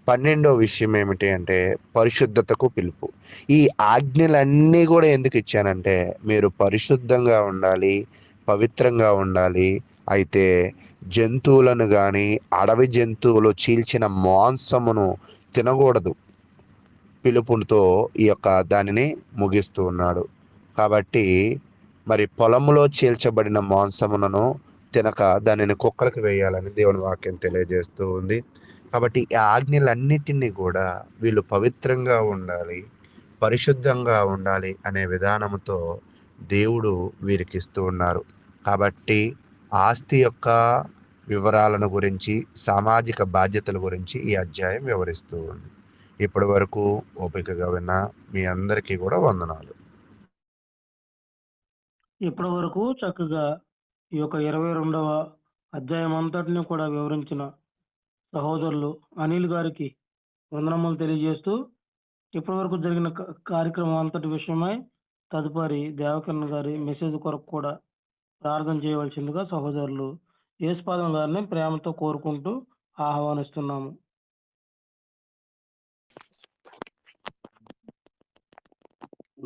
S7: 12వ విషయం ఏమిటి అంటే పరిశుద్ధతకు పిలుపు. ఈ ఆజ్ఞలన్నీ కూడా ఎందుకు ఇచ్చానంటే మీరు పరిశుద్ధంగా ఉండాలి, పవిత్రంగా ఉండాలి. అయితే జంతువులను కానీ, అడవి జంతువులు చీల్చిన మాంసమును తినకూడదు పిలుపుతో ఈ యొక్క దానిని ముగిస్తూ ఉన్నాడు. కాబట్టి మరి పొలంలో చీల్చబడిన మాంసములను తినక దానిని కుక్కలకు వేయాలని దేవుని వాక్యం తెలియజేస్తూ ఉంది. కాబట్టి ఈ ఆజ్ఞలన్నిటినీ కూడా వీళ్ళు పవిత్రంగా ఉండాలి, పరిశుద్ధంగా ఉండాలి అనే విధానంతో దేవుడు వీరికి ఇస్తూ ఉన్నారు. కాబట్టి ఆస్తి యొక్క వివరాలను గురించి, సామాజిక బాధ్యతల గురించి ఈ అధ్యాయం వివరిస్తూ ఉంది. ఇప్పటి వరకు ఓపికగా విన్న మీ అందరికీ కూడా వందనాలు.
S1: ఇప్పటి వరకు చక్కగా ఈ యొక్క 22వ అధ్యాయం అంతటిని కూడా వివరించిన సహోదరులు అనిల్ గారికి వందనములు తెలియజేస్తూ, ఇప్పటి వరకు జరిగిన కార్యక్రమం అంతటి విషయమై తదుపరి దేవకన్న గారి మెసేజ్ కొరకు కూడా ప్రార్థన చేయవలసిందిగా సహోదరులు యేసుపాదం గారిని ప్రేమతో కోరుకుంటూ ఆహ్వానిస్తున్నాము.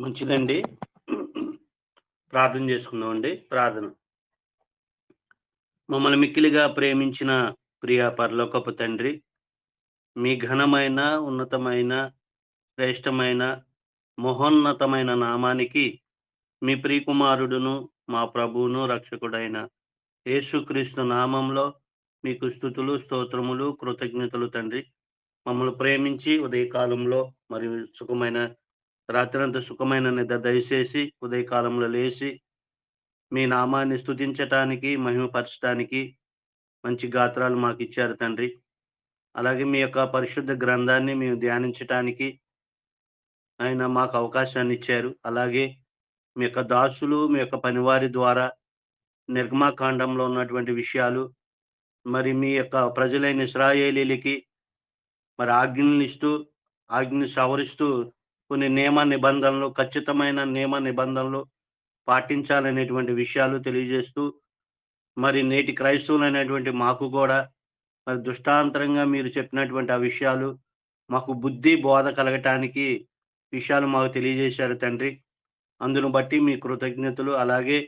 S8: మంచిదండి, ప్రార్థన చేసుకుందామండి. ప్రార్థన. మమ్మల్ని మిక్కిలిగా ప్రేమించిన ప్రియ పరలోకపు తండ్రి, మీ ఘనమైన, ఉన్నతమైన, శ్రేష్టమైన, మహోన్నతమైన నామానికి మీ ప్రియకుమారుడును మా ప్రభువును రక్షకుడైన యేసుక్రీస్తు నామంలో మీకు స్తుతులు, స్తోత్రములు, కృతజ్ఞతలు తండ్రి. మమ్మల్ని ప్రేమించి ఉదయకాలంలో మరియు సుఖమైన రాత్రంతా సుఖమైన నిద్ర దయచేసి ఉదయకాలంలో లేచి మీ నామాన్ని స్తుతించటానికి, మహిమపరచటానికి మంచి గాత్రాలు మాకు ఇచ్చారు తండ్రి. అలాగే మీ యొక్క పరిశుద్ధ గ్రంథాన్ని మేము ధ్యానించటానికి ఆయన మాకు అవకాశాన్ని ఇచ్చారు. అలాగే మీ యొక్క దాసులు, మీ యొక్క పనివారి ద్వారా నిర్గమాకాండంలో ఉన్నటువంటి విషయాలు, మరి మీ యొక్క ప్రజలైన ఇశ్రాయేలీలకి మరి ఆజ్ఞని సవరిస్తూ కొన్ని నియమ నిబంధనలు, ఖచ్చితమైన నియమ నిబంధనలు పాటించాలనేటువంటి విషయాలు తెలియజేస్తూ, మరి నేటి క్రైస్తవులైనటువంటి మాకు కూడా మరి దృష్టాంతరంగా మీరు చెప్పినటువంటి ఆ విషయాలు మాకు బుద్ధి బోధ కలగటానికి విషయాలు మాకు తెలియజేశారు తండ్రి. అందును బట్టి మీ కృతజ్ఞతలు. అలాగే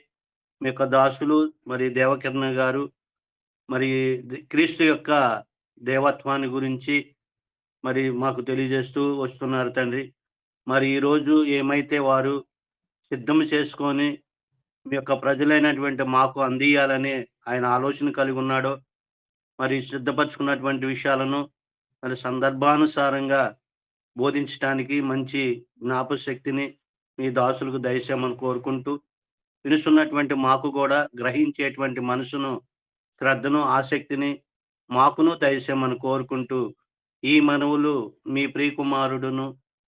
S8: మీ యొక్క దాసులు మరి దేవకిరణ గారు మరి క్రీస్తు యొక్క దేవత్వాన్ని గురించి మరి మాకు తెలియజేస్తూ వస్తున్నారు తండ్రి. మరి ఈరోజు ఏమైతే వారు సిద్ధం చేసుకొని మీ యొక్క ప్రజలైనటువంటి మాకు అందియాలని ఆయన ఆలోచన కలిగి ఉన్నాడో, మరి సిద్ధపరచుకున్నటువంటి విషయాలను మరి సందర్భానుసారంగా బోధించడానికి మంచి జ్ఞాపశక్తిని మీ దాసులకు దయచేయమని కోరుకుంటూ, వినుస్తున్నటువంటి మాకు కూడా గ్రహించేటువంటి మనసును, శ్రద్ధను, ఆసక్తిని మాకును దయచేయమని కోరుకుంటూ, ఈ మనవులు మీ ప్రియకుమారుడును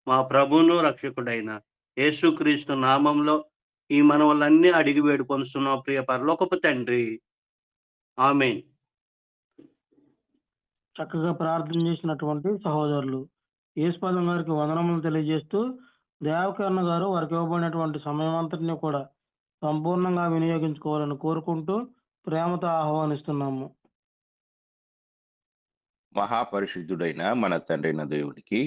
S8: మా ప్రభువును రక్షకుడైన యేసుక్రీస్తు నామంలో ఈ మనవులన్నీ అడిగి వేడుకొనుస్తున్నాం ప్రియ పరలోకపు తండ్రి. ఆమేన్.
S1: చక్కగా ప్రార్థన చేసినటువంటి సహోదరులు యేసుపాదం గారికి వందనములు తెలియజేస్తూ, దేవకర్ణ గారు వారికి ఇవ్వబడినటువంటి సమయం అంతటిని కూడా సంపూర్ణంగా వినియోగించుకోవాలని కోరుకుంటూ ప్రేమతో ఆహ్వానిస్తున్నాము.
S9: మహాపరిశుద్ధుడైన మన తండ్రైన దేవుడికి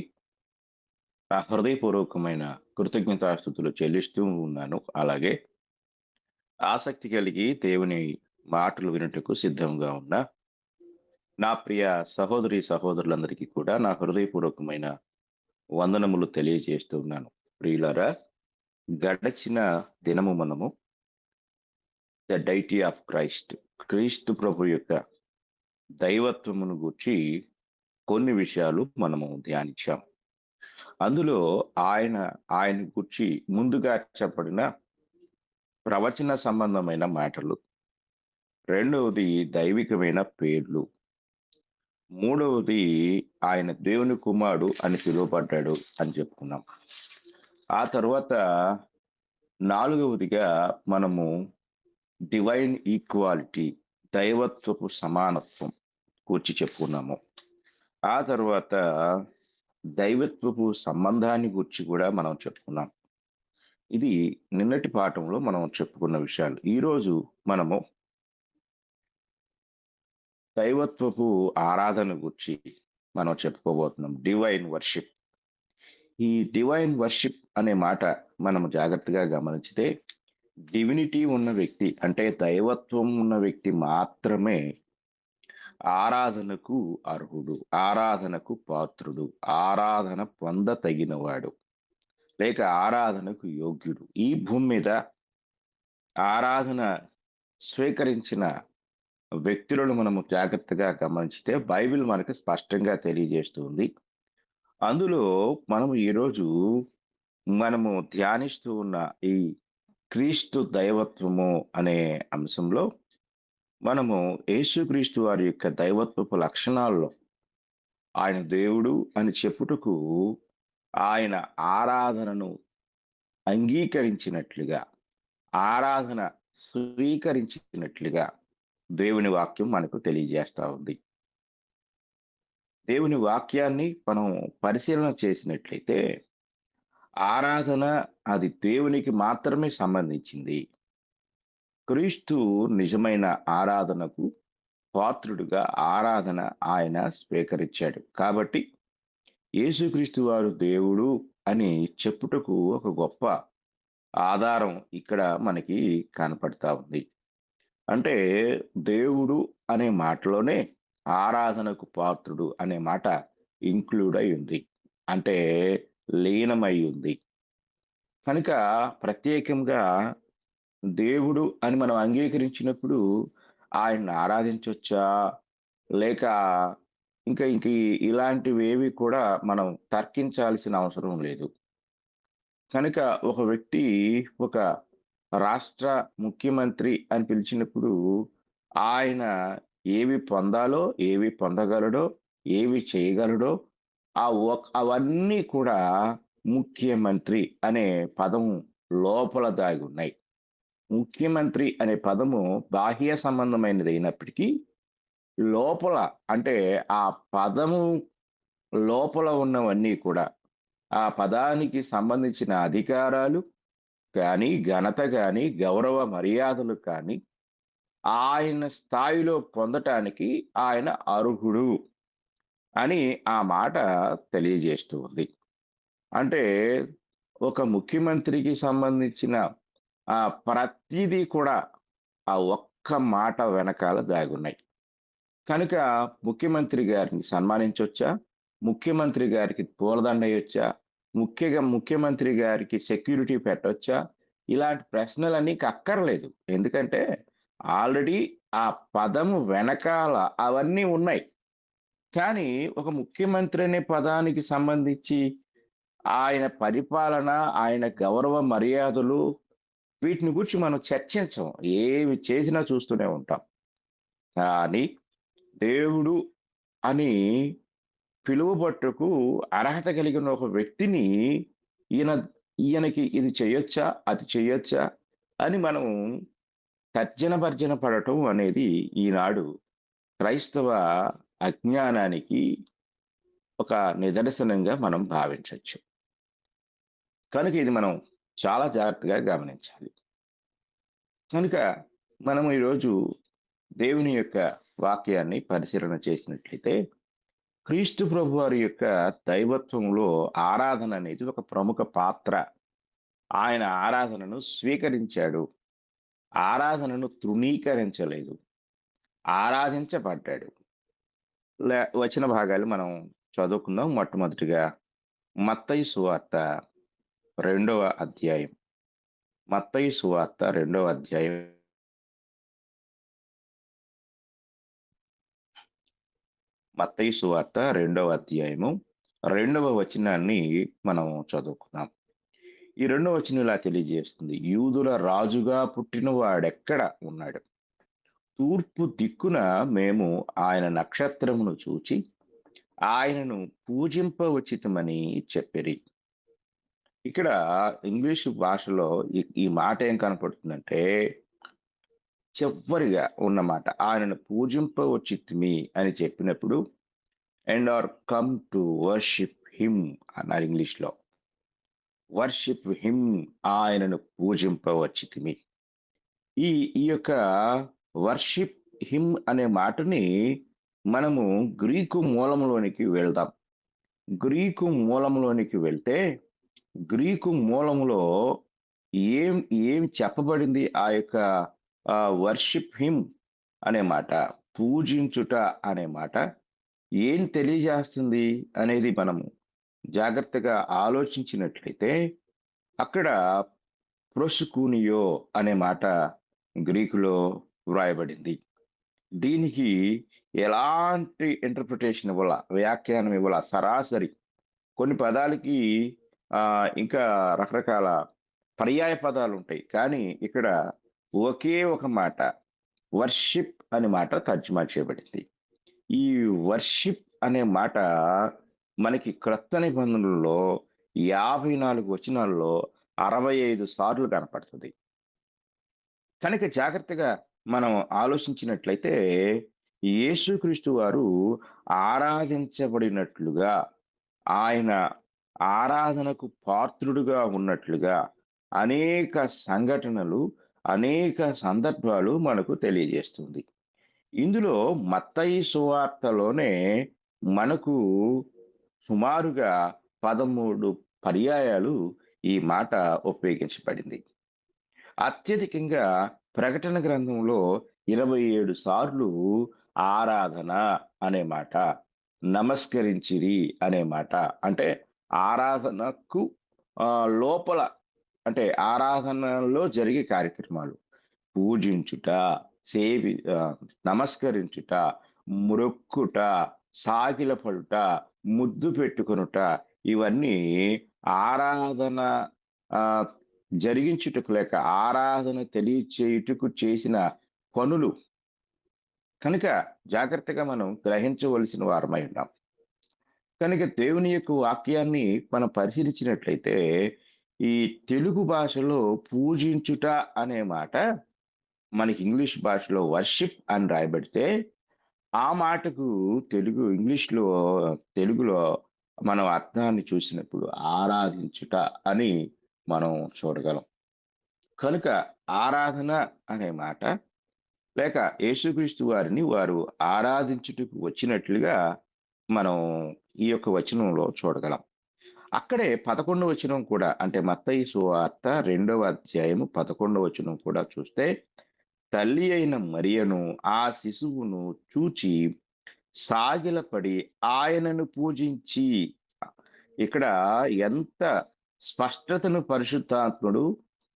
S9: నా హృదయపూర్వకమైన కృతజ్ఞతాస్తుతులు చెల్లిస్తూ ఉన్నాను. అలాగే ఆసక్తి కలిగి దేవుని మాటలు వినుటకు సిద్ధంగా ఉన్న నా ప్రియ సహోదరి సహోదరులందరికీ కూడా నా హృదయపూర్వకమైన వందనములు తెలియజేస్తూ ఉన్నాను. ప్రియులారా, గడచిన దినము మనము ద డైటీ ఆఫ్ క్రీస్తు ప్రభు యొక్క దైవత్వమును గూర్చి కొన్ని విషయాలు మనము ధ్యానించాం. అందులో ఆయన గురించి ముందుగా చెప్పబడిన ప్రవచన సంబంధమైన మాటలు, రెండవది దైవికమైన పేర్లు, మూడవది ఆయన దేవుని కుమారుడు అని పిలువబడ్డాడు అని చెప్పుకున్నాం. ఆ తర్వాత నాలుగవదిగా మనము డివైన్ ఈక్వాలిటీ, దైవత్వపు సమానత్వం గురించి చెప్పుకున్నాము. ఆ తర్వాత దైవత్వపు సంబంధాన్ని గురించి కూడా మనం చెప్పుకున్నాం. ఇది నిన్నటి పాఠంలో మనం చెప్పుకున్న విషయాలు. ఈరోజు మనము దైవత్వపు ఆరాధన గురించి మనం చెప్పుకోబోతున్నాం. Divine worship. ఈ డివైన్ వర్షిప్ అనే మాట మనం జాగ్రత్తగా గమనించితే, డివినిటీ ఉన్న వ్యక్తి అంటే దైవత్వం ఉన్న వ్యక్తి మాత్రమే ఆరాధనకు అర్హుడు, ఆరాధనకు పాత్రుడు, ఆరాధన పొందతగినవాడు, లేక ఆరాధనకు యోగ్యుడు. ఈ భూమి మీద ఆరాధన స్వీకరించిన వ్యక్తులను మనము జాగ్రత్తగా గమనించితే బైబిల్ మనకు స్పష్టంగా తెలియజేస్తుంది. అందులో మనము ఈరోజు ధ్యానిస్తూ ఉన్న ఈ క్రీస్తు దైవత్వము అనే అంశంలో మనము యేసుక్రీస్తు వారి యొక్క దైవత్వపు లక్షణాల్లో ఆయన దేవుడు అని చెప్పుటకు ఆయన ఆరాధనను అంగీకరించినట్లుగా, ఆరాధన స్వీకరించినట్లుగా దేవుని వాక్యం మనకు తెలియజేస్తా ఉంది. దేవుని వాక్యాన్ని మనం పరిశీలన చేసినట్లయితే ఆరాధన అది దేవునికి మాత్రమే సంబంధించింది. క్రీస్తు నిజమైన ఆరాధనకు పాత్రుడుగా ఆరాధన ఆయన స్వీకరించాడు. కాబట్టి యేసుక్రీస్తు వారు దేవుడు అని చెప్పుటకు ఒక గొప్ప ఆధారం ఇక్కడ మనకి కనపడతా ఉంది. అంటే దేవుడు అనే మాటలోనే ఆరాధనకు పాత్రుడు అనే మాట ఇంక్లూడ్ అయి ఉంది, అంటే లీనమై ఉంది. కనుక ప్రత్యేకంగా దేవుడు అని మనం అంగీకరించినప్పుడు ఆయన్ని ఆరాధించవచ్చా, లేక ఇంక ఇలాంటివేవి కూడా మనం తర్కించాల్సిన అవసరం లేదు. కనుక ఒక వ్యక్తి ఒక రాష్ట్ర ముఖ్యమంత్రి అని పిలిచినప్పుడు ఆయన ఏవి పొందాలో, ఏవి పొందగలడో, ఏవి చేయగలడో అవన్నీ కూడా ముఖ్యమంత్రి అనే పదం లోపల దాగి ఉన్నాయి. ముఖ్యమంత్రి అనే పదము బాహ్య సంబంధమైనది అయినప్పటికీ లోపల, అంటే ఆ పదము లోపల ఉన్నవన్నీ కూడా, ఆ పదానికి సంబంధించిన అధికారాలు కానీ, ఘనత కానీ, గౌరవ మర్యాదలు కానీ ఆయన స్థాయిలో పొందటానికి ఆయన అర్హుడు అని ఆ మాట తెలియజేస్తూ ఉంది. అంటే ఒక ముఖ్యమంత్రికి సంబంధించిన ప్రతిదీ కూడా ఆ ఒక్క మాట వెనకాల దాగున్నాయి. కనుక ముఖ్యమంత్రి గారిని సన్మానించవచ్చా, ముఖ్యమంత్రి గారికి పూలదండ వేయొచ్చా, ముఖ్యమంత్రి గారికి సెక్యూరిటీ పెట్టవచ్చా, ఇలాంటి ప్రశ్నలన్నీ అక్కర్లేదు. ఎందుకంటే ఆల్రెడీ ఆ పదము వెనకాల అవన్నీ ఉన్నాయి. కానీ ఒక ముఖ్యమంత్రి అనే పదానికి సంబంధించి ఆయన పరిపాలన, ఆయన గౌరవ మర్యాదలు, వీటిని గురించి మనం చర్చించం. ఏవి చేసినా చూస్తూనే ఉంటాం. కానీ దేవుడు అని పిలువబట్టుకు అర్హత కలిగిన ఒక వ్యక్తిని ఈయనకి ఇది చేయొచ్చా, అది చేయొచ్చా అని మనం తర్జన పడటం అనేది ఈనాడు క్రైస్తవ అజ్ఞానానికి ఒక నిదర్శనంగా మనం భావించవచ్చు. కనుక ఇది మనం చాలా జాగ్రత్తగా గమనించాలి. కనుక మనం ఈరోజు దేవుని యొక్క వాక్యాన్ని పరిశీలన చేసినట్లయితే క్రీస్తు ప్రభు వారి యొక్క దైవత్వంలో ఆరాధన అనేది ఒక ప్రముఖ పాత్ర. ఆయన ఆరాధనను స్వీకరించాడు, ఆరాధనను తృణీకరించలేదు, ఆరాధించబడ్డాడు. వచ్చిన భాగాలు మనం చదువుకుందాం. మొట్టమొదటిగా మత్తయి సువార్త 2వ అధ్యాయం. మత్తయి సువార్త 2వ అధ్యాయం మత్తయి సువార్త 2వ అధ్యాయము 2వ వచనాన్ని మనం చదువుకుందాం. ఈ 2వ వచనం ఇలా తెలియజేస్తుంది: యూదుల రాజుగా పుట్టిన వాడెక్కడ ఉన్నాడు? తూర్పు దిక్కున మేము ఆయన నక్షత్రమును చూచి ఆయనను పూజింపవచ్చితమని చెప్పిరి. ఇక్కడ ఇంగ్లీషు భాషలో ఈ మాట ఏం కనపడుతుందంటే, చివరిగా ఉన్నమాట ఆయనను పూజింపవచ్చితిమి అని చెప్పినప్పుడు and are come to worship him అన్నారు ఇంగ్లీష్లో. వర్షిప్ హిమ్, ఆయనను పూజింపవచ్చితిమి. ఈ యొక్క వర్షిప్ హిమ్ అనే మాటని మనము గ్రీకు మూలంలోనికి వెళ్దాం. గ్రీకు మూలంలోనికి వెళ్తే గ్రీకు మూలంలో ఏం ఏం చెప్పబడింది? ఆ యొక్క వర్షిప్ హిమ్ అనే మాట, పూజించుట అనే మాట ఏం తెలియజేస్తుంది అనేది మనము జాగ్రత్తగా ఆలోచించినట్లయితే అక్కడ ప్రొసుకూనియో అనే మాట గ్రీకులో వ్రాయబడింది. దీనికి ఎలాంటి ఇంటర్ప్రిటేషన్ ఇవ్వాల, వ్యాఖ్యానం ఇవ్వాల, సరాసరి కొన్ని పదాలకి ఇంకా రకరకాల పర్యాయ పదాలు ఉంటాయి. కానీ ఇక్కడ ఒకే ఒక మాట వర్షిప్ అనే మాట తర్జుమా చేయబడింది. ఈ వర్షిప్ అనే మాట మనకి క్రొత్త నిబంధనలలో 54 వచనాల్లో 65 సార్లు కనపడుతుంది. కనుక జాగ్రత్తగా మనం ఆలోచించినట్లయితే యేసుక్రీస్తు వారు ఆరాధించబడినట్లుగా, ఆయన ఆరాధనకు పాత్రుడుగా ఉన్నట్లుగా అనేక సంఘటనలు, అనేక సందర్భాలు మనకు తెలియజేస్తుంది. ఇందులో మత్తయి సువార్తలోనే మనకు సుమారుగా 13 పర్యాయాలు ఈ మాట ఉపయోగించబడింది. అత్యధికంగా ప్రకటన గ్రంథంలో 27 సార్లు ఆరాధన అనే మాట, నమస్కరించిరి అనే మాట, అంటే ఆరాధనకు లోపల, అంటే ఆరాధనలో జరిగే కార్యక్రమాలు, పూజించుట, నమస్కరించుట, మ్రొక్కుట, సాగిలపడుట, ముద్దు పెట్టుకొనుట, ఇవన్నీ ఆరాధన జరిగించుటకు లేక ఆరాధన తెలియచేయుటకు చేసిన పనులు. కనుక జాగ్రత్తగా మనం గ్రహించవలసిన వారమై ఉన్నాం. కనుక దేవుని యొక్క వాక్యాన్ని మనం పరిశీలించినట్లయితే ఈ తెలుగు భాషలో పూజించుట అనే మాట మనకి ఇంగ్లీష్ భాషలో వర్షిప్ అని రాయబడితే, ఆ మాటకు తెలుగులో మనం అర్థాన్ని చూసినప్పుడు ఆరాధించుట అని మనం చూడగలం. కనుక ఆరాధన అనే మాట లేక యేసుక్రీస్తు వారిని వారు ఆరాధించుటకు వచ్చినట్లుగా మనం ఈ యొక్క వచనంలో చూడగలం. అక్కడే 11వ వచనం కూడా, అంటే మత్తయి సువార్త 2వ అధ్యాయము 11వ వచనం కూడా చూస్తే, తల్లి అయిన మరియను ఆ శిశువును చూచి సాగిలపడి ఆయనను పూజించి. ఇక్కడ ఎంత స్పష్టతను పరిశుద్ధాత్ముడు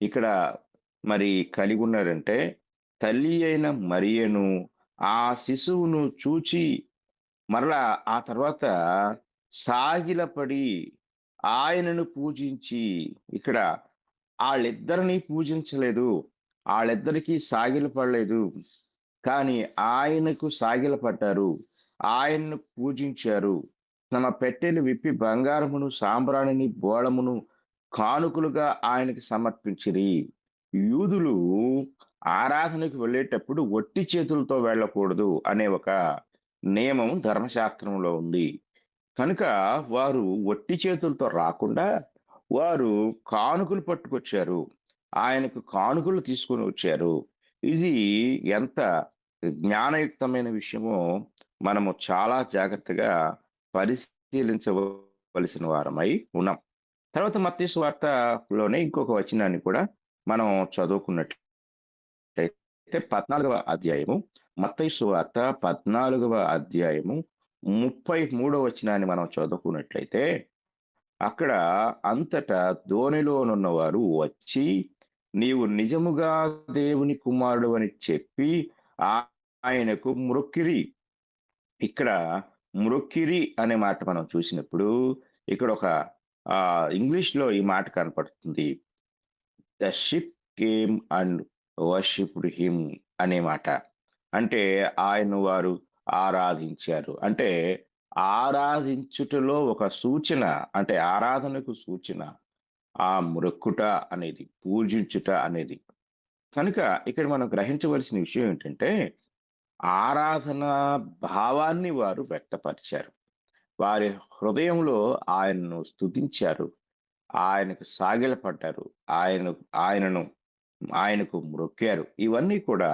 S9: ఇక్కడ మరి కలిగి ఉన్నారంటే, తల్లి అయిన మరియను ఆ శిశువును చూచి మరలా ఆ తర్వాత సాగిలపడి ఆయనను పూజించి. ఇక్కడ వాళ్ళిద్దరిని పూజించలేదు, వాళ్ళిద్దరికీ సాగిలపడలేదు, కానీ ఆయనకు సాగిలపడ్డారు, ఆయన్ను పూజించారు. తమ పెట్టెలు విప్పి బంగారమును, సాంబ్రాణిని, బోళమును కానుకలుగా ఆయనకు సమర్పించిరి. యూదులు ఆరాధనకు వెళ్ళేటప్పుడు ఒట్టి చేతులతో వెళ్ళకూడదు అనే ఒక నియమం ధర్మశాస్త్రంలో ఉంది. కనుక వారు ఒట్టి చేతులతో రాకుండా వారు కానుకలు పట్టుకొచ్చారు, ఆయనకు కానుకలు తీసుకొని వచ్చారు. ఇది ఎంత జ్ఞానయుక్తమైన విషయమో మనము చాలా జాగ్రత్తగా పరిశీలించవలసిన వారమై ఉన్నాం. తర్వాత మత్తయి సువార్తలోనే ఇంకొక వచనాన్ని కూడా మనం చదువుకున్నట్లయితే 14వ అధ్యాయము, మత్తయి సువార్త 14వ అధ్యాయము 33వ వచనాన్ని మనం చదువుకున్నట్లయితే, అక్కడ అంతటా ధోనిలోనున్నవారు వచ్చి నీవు నిజముగా దేవుని కుమారుడు అని చెప్పి ఆయనకు మ్రొక్కిరి. ఇక్కడ మ్రొక్కిరి అనే మాట మనం చూసినప్పుడు ఇక్కడ ఒక ఇంగ్లీష్లో ఈ మాట కనపడుతుంది, the ship came and worshipped him అనే మాట. అంటే ఆయన వారు ఆరాధించారు, అంటే ఆరాధించుటలో ఒక సూచన, అంటే ఆరాధనకు సూచన ఆ మ్రొక్కుట అనేది, పూజించుట అనేది. కనుక ఇక్కడ మనం గ్రహించవలసిన విషయం ఏంటంటే, ఆరాధన భావాన్ని వారు వ్యక్తపరిచారు, వారి హృదయంలో ఆయనను స్తుతించారు, ఆయనకు సాగిలపడ్డారు, ఆయనకు మ్రొక్కారు. ఇవన్నీ కూడా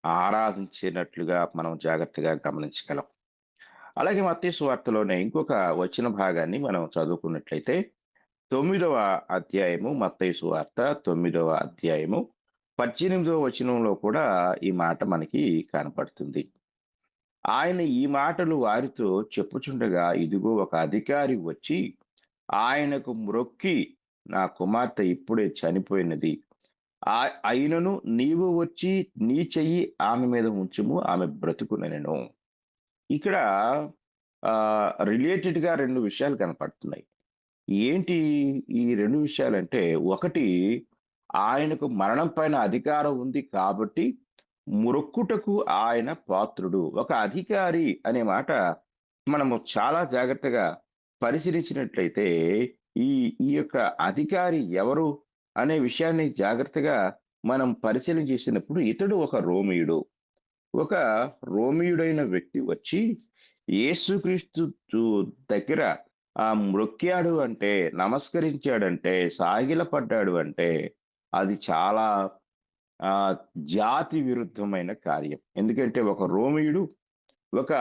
S9: ఆరాధించినట్లుగా మనం జాగ్రత్తగా గమనించగలం. అలాగే మత్తయి సువార్తలోనే ఇంకొక వచన భాగాన్ని మనం చదువుకున్నట్లయితే 9వ అధ్యాయము, మత్తయి సువార్త 9వ అధ్యాయము 18వ వచనంలో కూడా ఈ మాట మనకి కనపడుతుంది. ఆయన ఈ మాటలు వారితో చెప్పుచుండగా, ఇదిగో ఒక అధికారి వచ్చి ఆయనకు మ్రొక్కి, నా కుమార్తె ఇప్పుడే చనిపోయినది, అయినను నీవు వచ్చి నీ చెయ్యి ఆమె మీద ఉంచుము, ఆమె బ్రతుకునెను. ఇక్కడ రిలేటెడ్ గా 2 విషయాలు కనపడుతున్నాయి. ఏంటి ఈ 2 విషయాలంటే, ఒకటి, ఆయనకు మరణం పైన అధికారం ఉంది కాబట్టి మ్రొక్కుటకు ఆయన పాత్రుడు. ఒక అధికారి అనే మాట మనము చాలా జాగ్రత్తగా పరిశీలించినట్లయితే, ఈ ఈ యొక్క అధికారి ఎవరు అనే విషయాన్ని జాగ్రత్తగా మనం పరిశీలన చేసినప్పుడు, ఇతడు ఒక రోమీయుడు. ఒక రోమీయుడైన వ్యక్తి వచ్చి యేసుక్రీస్తు దగ్గర మ్రొక్కాడు అంటే, నమస్కరించాడంటే, సాగిలపడ్డాడు అంటే అది చాలా జాతి విరుద్ధమైన కార్యం. ఎందుకంటే ఒక రోమీయుడు ఒక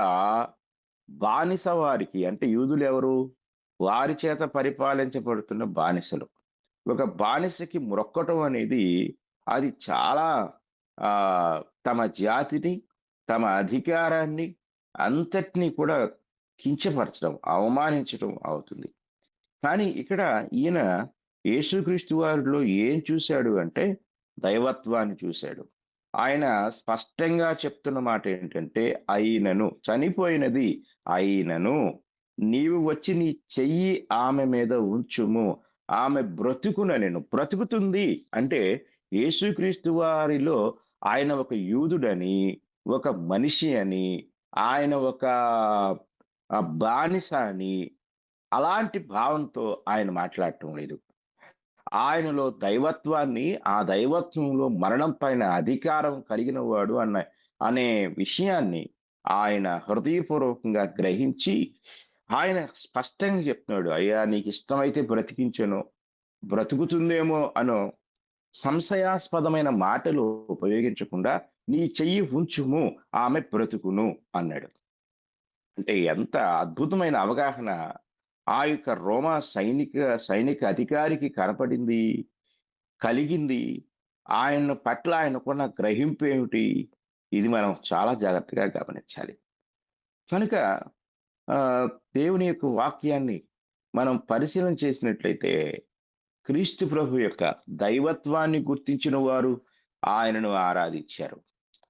S9: బానిస వారికి, అంటే యూదులు ఎవరు? వారి చేత పరిపాలించబడుతున్న బానిసలు. ఒక బానిసకి మ్రొక్కటం అనేది అది చాలా తమ జాతిని, తమ అధికారాన్ని అంతటినీ కూడా కించపరచడం, అవమానించడం అవుతుంది. కానీ ఇక్కడ ఈయన యేసుక్రీస్తు వారిలో ఏం చూశాడు అంటే, దైవత్వాన్ని చూశాడు. ఆయన స్పష్టంగా చెప్తున్న మాట ఏంటంటే, అయినను, చనిపోయినది అయినను నీవు వచ్చి నీ చెయ్యి ఆమె మీద ఉంచుము, ఆమె బ్రతుకునెను. బ్రతుకుతుంది అంటే యేసుక్రీస్తు వారిలో ఆయన ఒక యూదుడని, ఒక మనిషి అని, ఆయన ఒక బానిస అని, అలాంటి భావంతో ఆయన మాట్లాడటం లేదు. ఆయనలో దైవత్వాన్ని, ఆ దైవత్వంలో మరణం పైన అధికారం కలిగిన వాడు అనే విషయాన్ని ఆయన హృదయపూర్వకంగా గ్రహించి ఆయన స్పష్టంగా చెప్తున్నాడు, అయ్యా నీకు ఇష్టమైతే బ్రతికించను, బ్రతుకుతుందేమో అనో సంశయాస్పదమైన మాటలు ఉపయోగించకుండా నీ చెయ్యి ఉంచుము, ఆమె బ్రతుకును అన్నాడు. అంటే ఎంత అద్భుతమైన అవగాహన ఆ యొక్క రోమా సైనిక అధికారికి కనపడింది, కలిగింది. ఆయన పట్ల ఆయనకున్న గ్రహింపు ఏమిటి? ఇది మనం చాలా జాగ్రత్తగా గమనించాలి. కనుక దేవుని యొక్క వాక్యాన్ని మనం పరిశీలన చేసినట్లయితే, క్రీస్తు ప్రభు యొక్క దైవత్వాన్ని గుర్తించిన వారు ఆయనను ఆరాధించారు,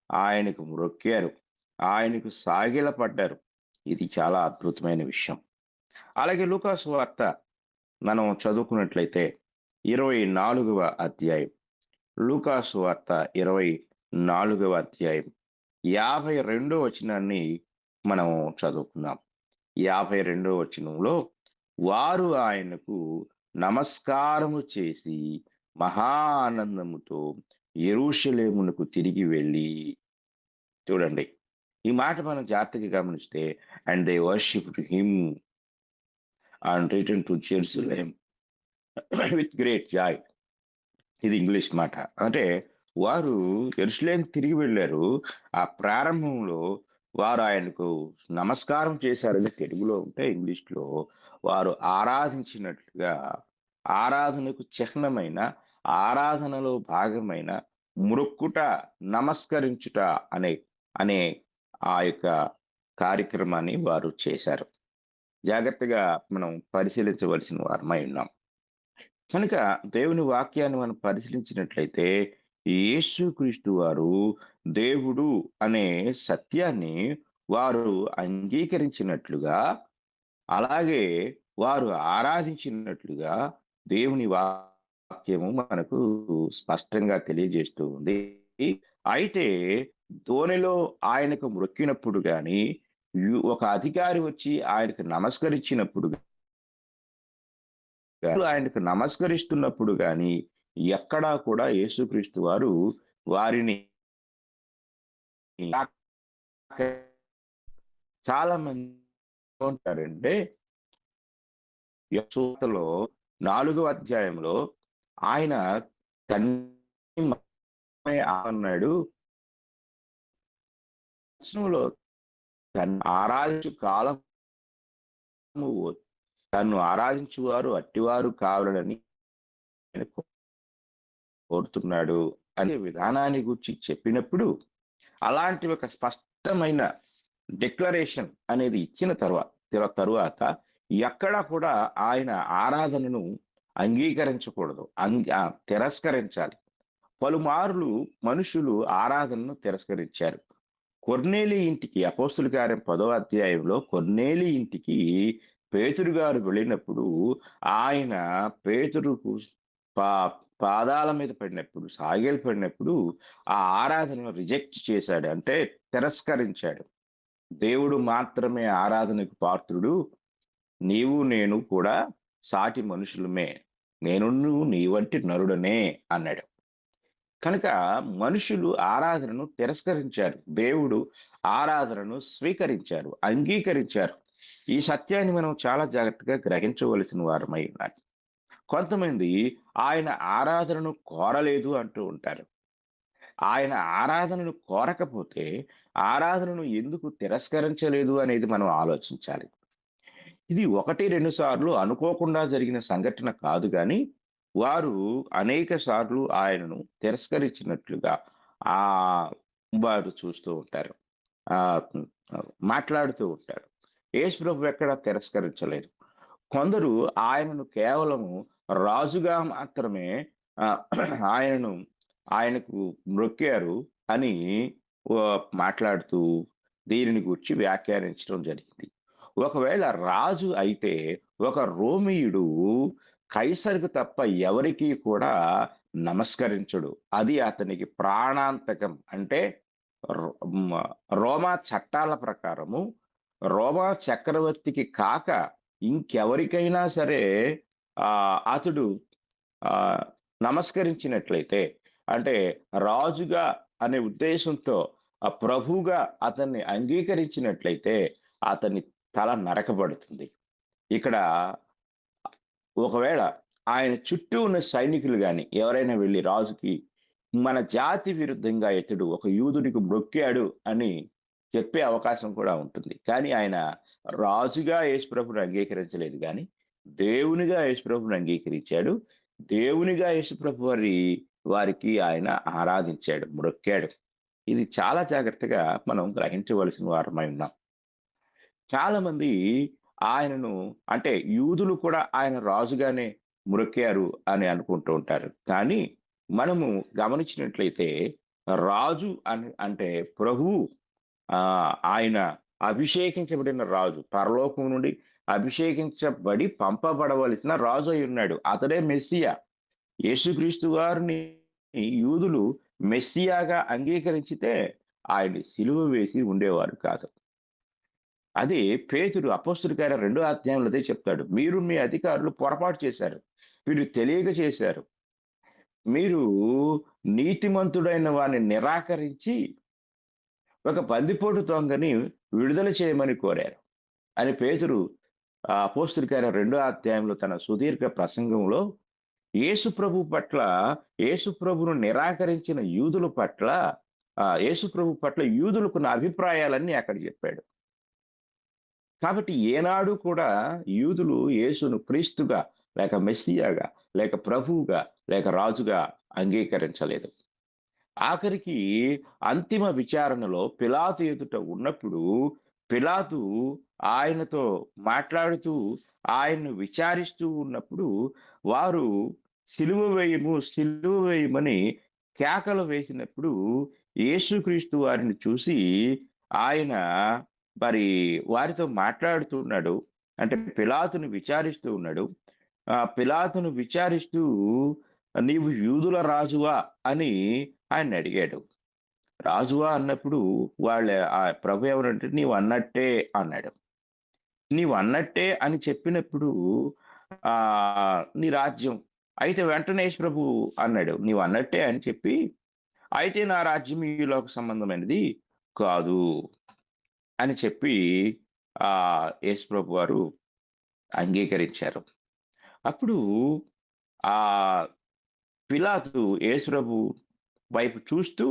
S9: ఆయనకు మ్రొక్కారు, ఆయనకు సాగిలపడ్డారు. ఇది చాలా అద్భుతమైన విషయం. అలాగే లూకా సువార్త మనం చదువుకున్నట్లయితే 24వ అధ్యాయం, లూకా సువార్త 24వ అధ్యాయం 52వ వచనాన్ని మనం చదువుకుందాం. 52వ వచనంలో, వారు ఆయనకు నమస్కారము చేసి మహా ఆనందముతో యెరూషలేమునకు తిరిగి వెళ్ళి, చూడండి ఈ మాట మనం జాగ్రత్తగా గమనిస్తే, and they worshipped him and returned to Jerusalem with great joy. ఇది ఇంగ్లీష్ మాట. అంటే వారు యెరూషలేం తిరిగి వెళ్ళారు. ఆ ప్రారంభంలో వారు ఆయనకు నమస్కారం చేశారని తెలుగులో ఉంటే, ఇంగ్లీష్లో వారు ఆరాధించినట్లుగా, ఆరాధనకు చిహ్నమైన, ఆరాధనలో భాగమైన మ్రొక్కుట, నమస్కరించుట అనే ఆ యొక్క కార్యక్రమాన్ని వారు చేశారు. జాగ్రత్తగా మనం పరిశీలించవలసిన వారమై ఉన్నాం. కనుక దేవుని వాక్యాన్ని మనం పరిశీలించినట్లయితే, యేసుక్రీస్తు వారు దేవుడు అనే సత్యాన్ని వారు అంగీకరించినట్లుగా, అలాగే వారు ఆరాధించినట్లుగా దేవుని వాక్యము మనకు స్పష్టంగా తెలియజేస్తూ ఉంది. అయితే దోణిలో ఆయనకు మ్రొక్కినప్పుడు కానీ, ఒక అధికారి వచ్చి ఆయనకు నమస్కరించినప్పుడు, ఆయనకు నమస్కరిస్తున్నప్పుడు కానీ ఎక్కడా కూడా యేసుక్రీస్తు వారు వారిని, చాలా మంది ఉంటారంటే, యేసులో 4వ అధ్యాయంలో ఆయన అన్నాడు, తను ఆరాధించు కాలము తను ఆరాధించువారు అట్టివారు కావాలని కోరుతున్నాడు అనే విధానాన్ని గురించి చెప్పినప్పుడు అలాంటి ఒక స్పష్టమైన డిక్లరేషన్ అనేది ఇచ్చిన తరువాత ఎక్కడా కూడా ఆయన ఆరాధనను అంగీకరించకూడదు, తిరస్కరించాలి. పలుమార్లు మనుషులు ఆరాధనను తిరస్కరించారు. కొర్నేలి ఇంటికి అపోస్తుల కార్యం 10వ అధ్యాయంలో కొర్నేలి ఇంటికి పేతురు గారు వెళ్ళినప్పుడు ఆయన పేతురుకు పాదాల మీద పడినప్పుడు, సాగిలు పడినప్పుడు ఆ ఆరాధనను రిజెక్ట్ చేశాడు, అంటే తిరస్కరించాడు. దేవుడు మాత్రమే ఆరాధనకు పాత్రుడు, నీవు నేను కూడా సాటి మనుషులమే, నేను నీ వంటి నరుడనే అన్నాడు. కనుక మనుషులు ఆరాధనను తిరస్కరించారు, దేవుడు ఆరాధనను స్వీకరించారు, అంగీకరించారు. ఈ సత్యాన్ని మనం చాలా జాగ్రత్తగా గ్రహించవలసిన వారమై ఉన్నాం. కొంతమంది ఆయన ఆరాధనను కోరలేదు అంటూ ఉంటారు. ఆయన ఆరాధనను కోరకపోతే ఆరాధనను ఎందుకు తిరస్కరించలేదు అనేది మనం ఆలోచించాలి. ఇది 1-2 సార్లు అనుకోకుండా జరిగిన సంఘటన కాదు, కానీ వారు అనేక సార్లు ఆయనను తిరస్కరించినట్లుగా వారు చూస్తూ ఉంటారు, మాట్లాడుతూ ఉంటారు. యేసు ప్రభు ఎక్కడ తిరస్కరించలేదు. కొందరు ఆయనను కేవలము రాజుగా మాత్రమే ఆయనకు మ్రొక్కారు అని మాట్లాడుతూ దీనిని గురించి వ్యాఖ్యానించడం జరిగింది. ఒకవేళ రాజు అయితే ఒక రోమియుడు కైసరుకు తప్ప ఎవరికీ కూడా నమస్కరించడు, అది అతనికి ప్రాణాంతకం. అంటే రోమా చట్టాల ప్రకారము రోమా చక్రవర్తికి కాక ఇంకెవరికైనా సరే అతడు నమస్కరించినట్లయితే, అంటే రాజుగా అనే ఉద్దేశంతో ప్రభువుగా అతన్ని అంగీకరించినట్లయితే అతని తల నరకబడుతుంది. ఇక్కడ ఒకవేళ ఆయన చుట్టూ ఉన్న సైనికులు కానీ ఎవరైనా వెళ్ళి రాజుకి మన జాతి విరుద్ధంగా ఇతడు ఒక యూదునికి మ్రొక్కాడు అని చెప్పే అవకాశం కూడా ఉంటుంది. కానీ ఆయన రాజుగా యేసుప్రభుని అంగీకరించలేదు, కానీ దేవునిగా యేసుప్రభుని అంగీకరించాడు. దేవునిగా యేసుప్రభు వారికి ఆయన ఆరాధించాడు, మ్రొక్కాడు. ఇది చాలా జాగ్రత్తగా మనం గ్రహించవలసిన వారమై ఉన్నాం. చాలా మంది ఆయనను, అంటే యూదులు కూడా ఆయన రాజుగానే మ్రొక్కారు అని అనుకుంటూ ఉంటారు. కానీ మనము గమనించినట్లయితే రాజు అంటే ప్రభువు, ఆయన అభిషేకించబడిన రాజు, పరలోకం నుండి అభిషేకించబడి పంపబడవలసిన రాజు అయి ఉన్నాడు. అతడే మెస్సియా. యేసుక్రీస్తు వారిని యూదులు మెస్సియాగా అంగీకరించితే ఆయన్ని సిలువ వేసి ఉండేవారు కాదు. అది పేతురు అపోస్తుల కార్యం 2వ అధ్యాయంలో అదే చెప్తాడు. మీరు మీ అధికారులు పొరపాటు చేశారు, మీరు తెలియక చేశారు, మీరు నీతిమంతుడైన వారిని నిరాకరించి ఒక బందిపోటు దొంగని విడుదల చేయమని కోరారు అని పేతురు అపోస్తుల కార్యం 2వ అధ్యాయంలో తన సుదీర్ఘ ప్రసంగంలో యేసు ప్రభువును నిరాకరించిన యూదుల పట్ల, యేసు ప్రభు పట్ల యూదులకున్న అభిప్రాయాలన్నీ అక్కడ చెప్పాడు. కాబట్టి ఏనాడు కూడా యూదులు యేసును క్రీస్తుగా, లేక మెస్సియాగా, లేక ప్రభువుగా, లేక రాజుగా అంగీకరించలేదు. ఆఖరికి అంతిమ విచారణలో పిలాతు ఎదుట ఉన్నప్పుడు పిలాతు ఆయనతో మాట్లాడుతూ ఆయన్ను విచారిస్తూ ఉన్నప్పుడు వారు సిలువ వేయమని కేకలు వేసినప్పుడు యేసుక్రీస్తు వారిని చూసి ఆయన వారితో మాట్లాడుతున్నాడు. అంటే పిలాతును విచారిస్తూ ఉన్నాడు. పిలాతును విచారిస్తూ నీవు యూదుల రాజువా అని ఆయన అడిగాడు. రాజువా అన్నప్పుడు ఆ ప్రభు ఎవరంటే నీవు అన్నట్టే అన్నాడు. నీవు అన్నట్టే అని చెప్పినప్పుడు నీ రాజ్యం అయితే, వెంటనే యేసు ప్రభు అన్నాడు నీవు అన్నట్టే అని చెప్పి, అయితే నా రాజ్యం ఈ లోక సంబంధమైనది కాదు అని చెప్పి యేసు ప్రభు వారు అంగీకరించారు. అప్పుడు ఆ పిలాతు యేసు ప్రభు వైపు చూస్తూ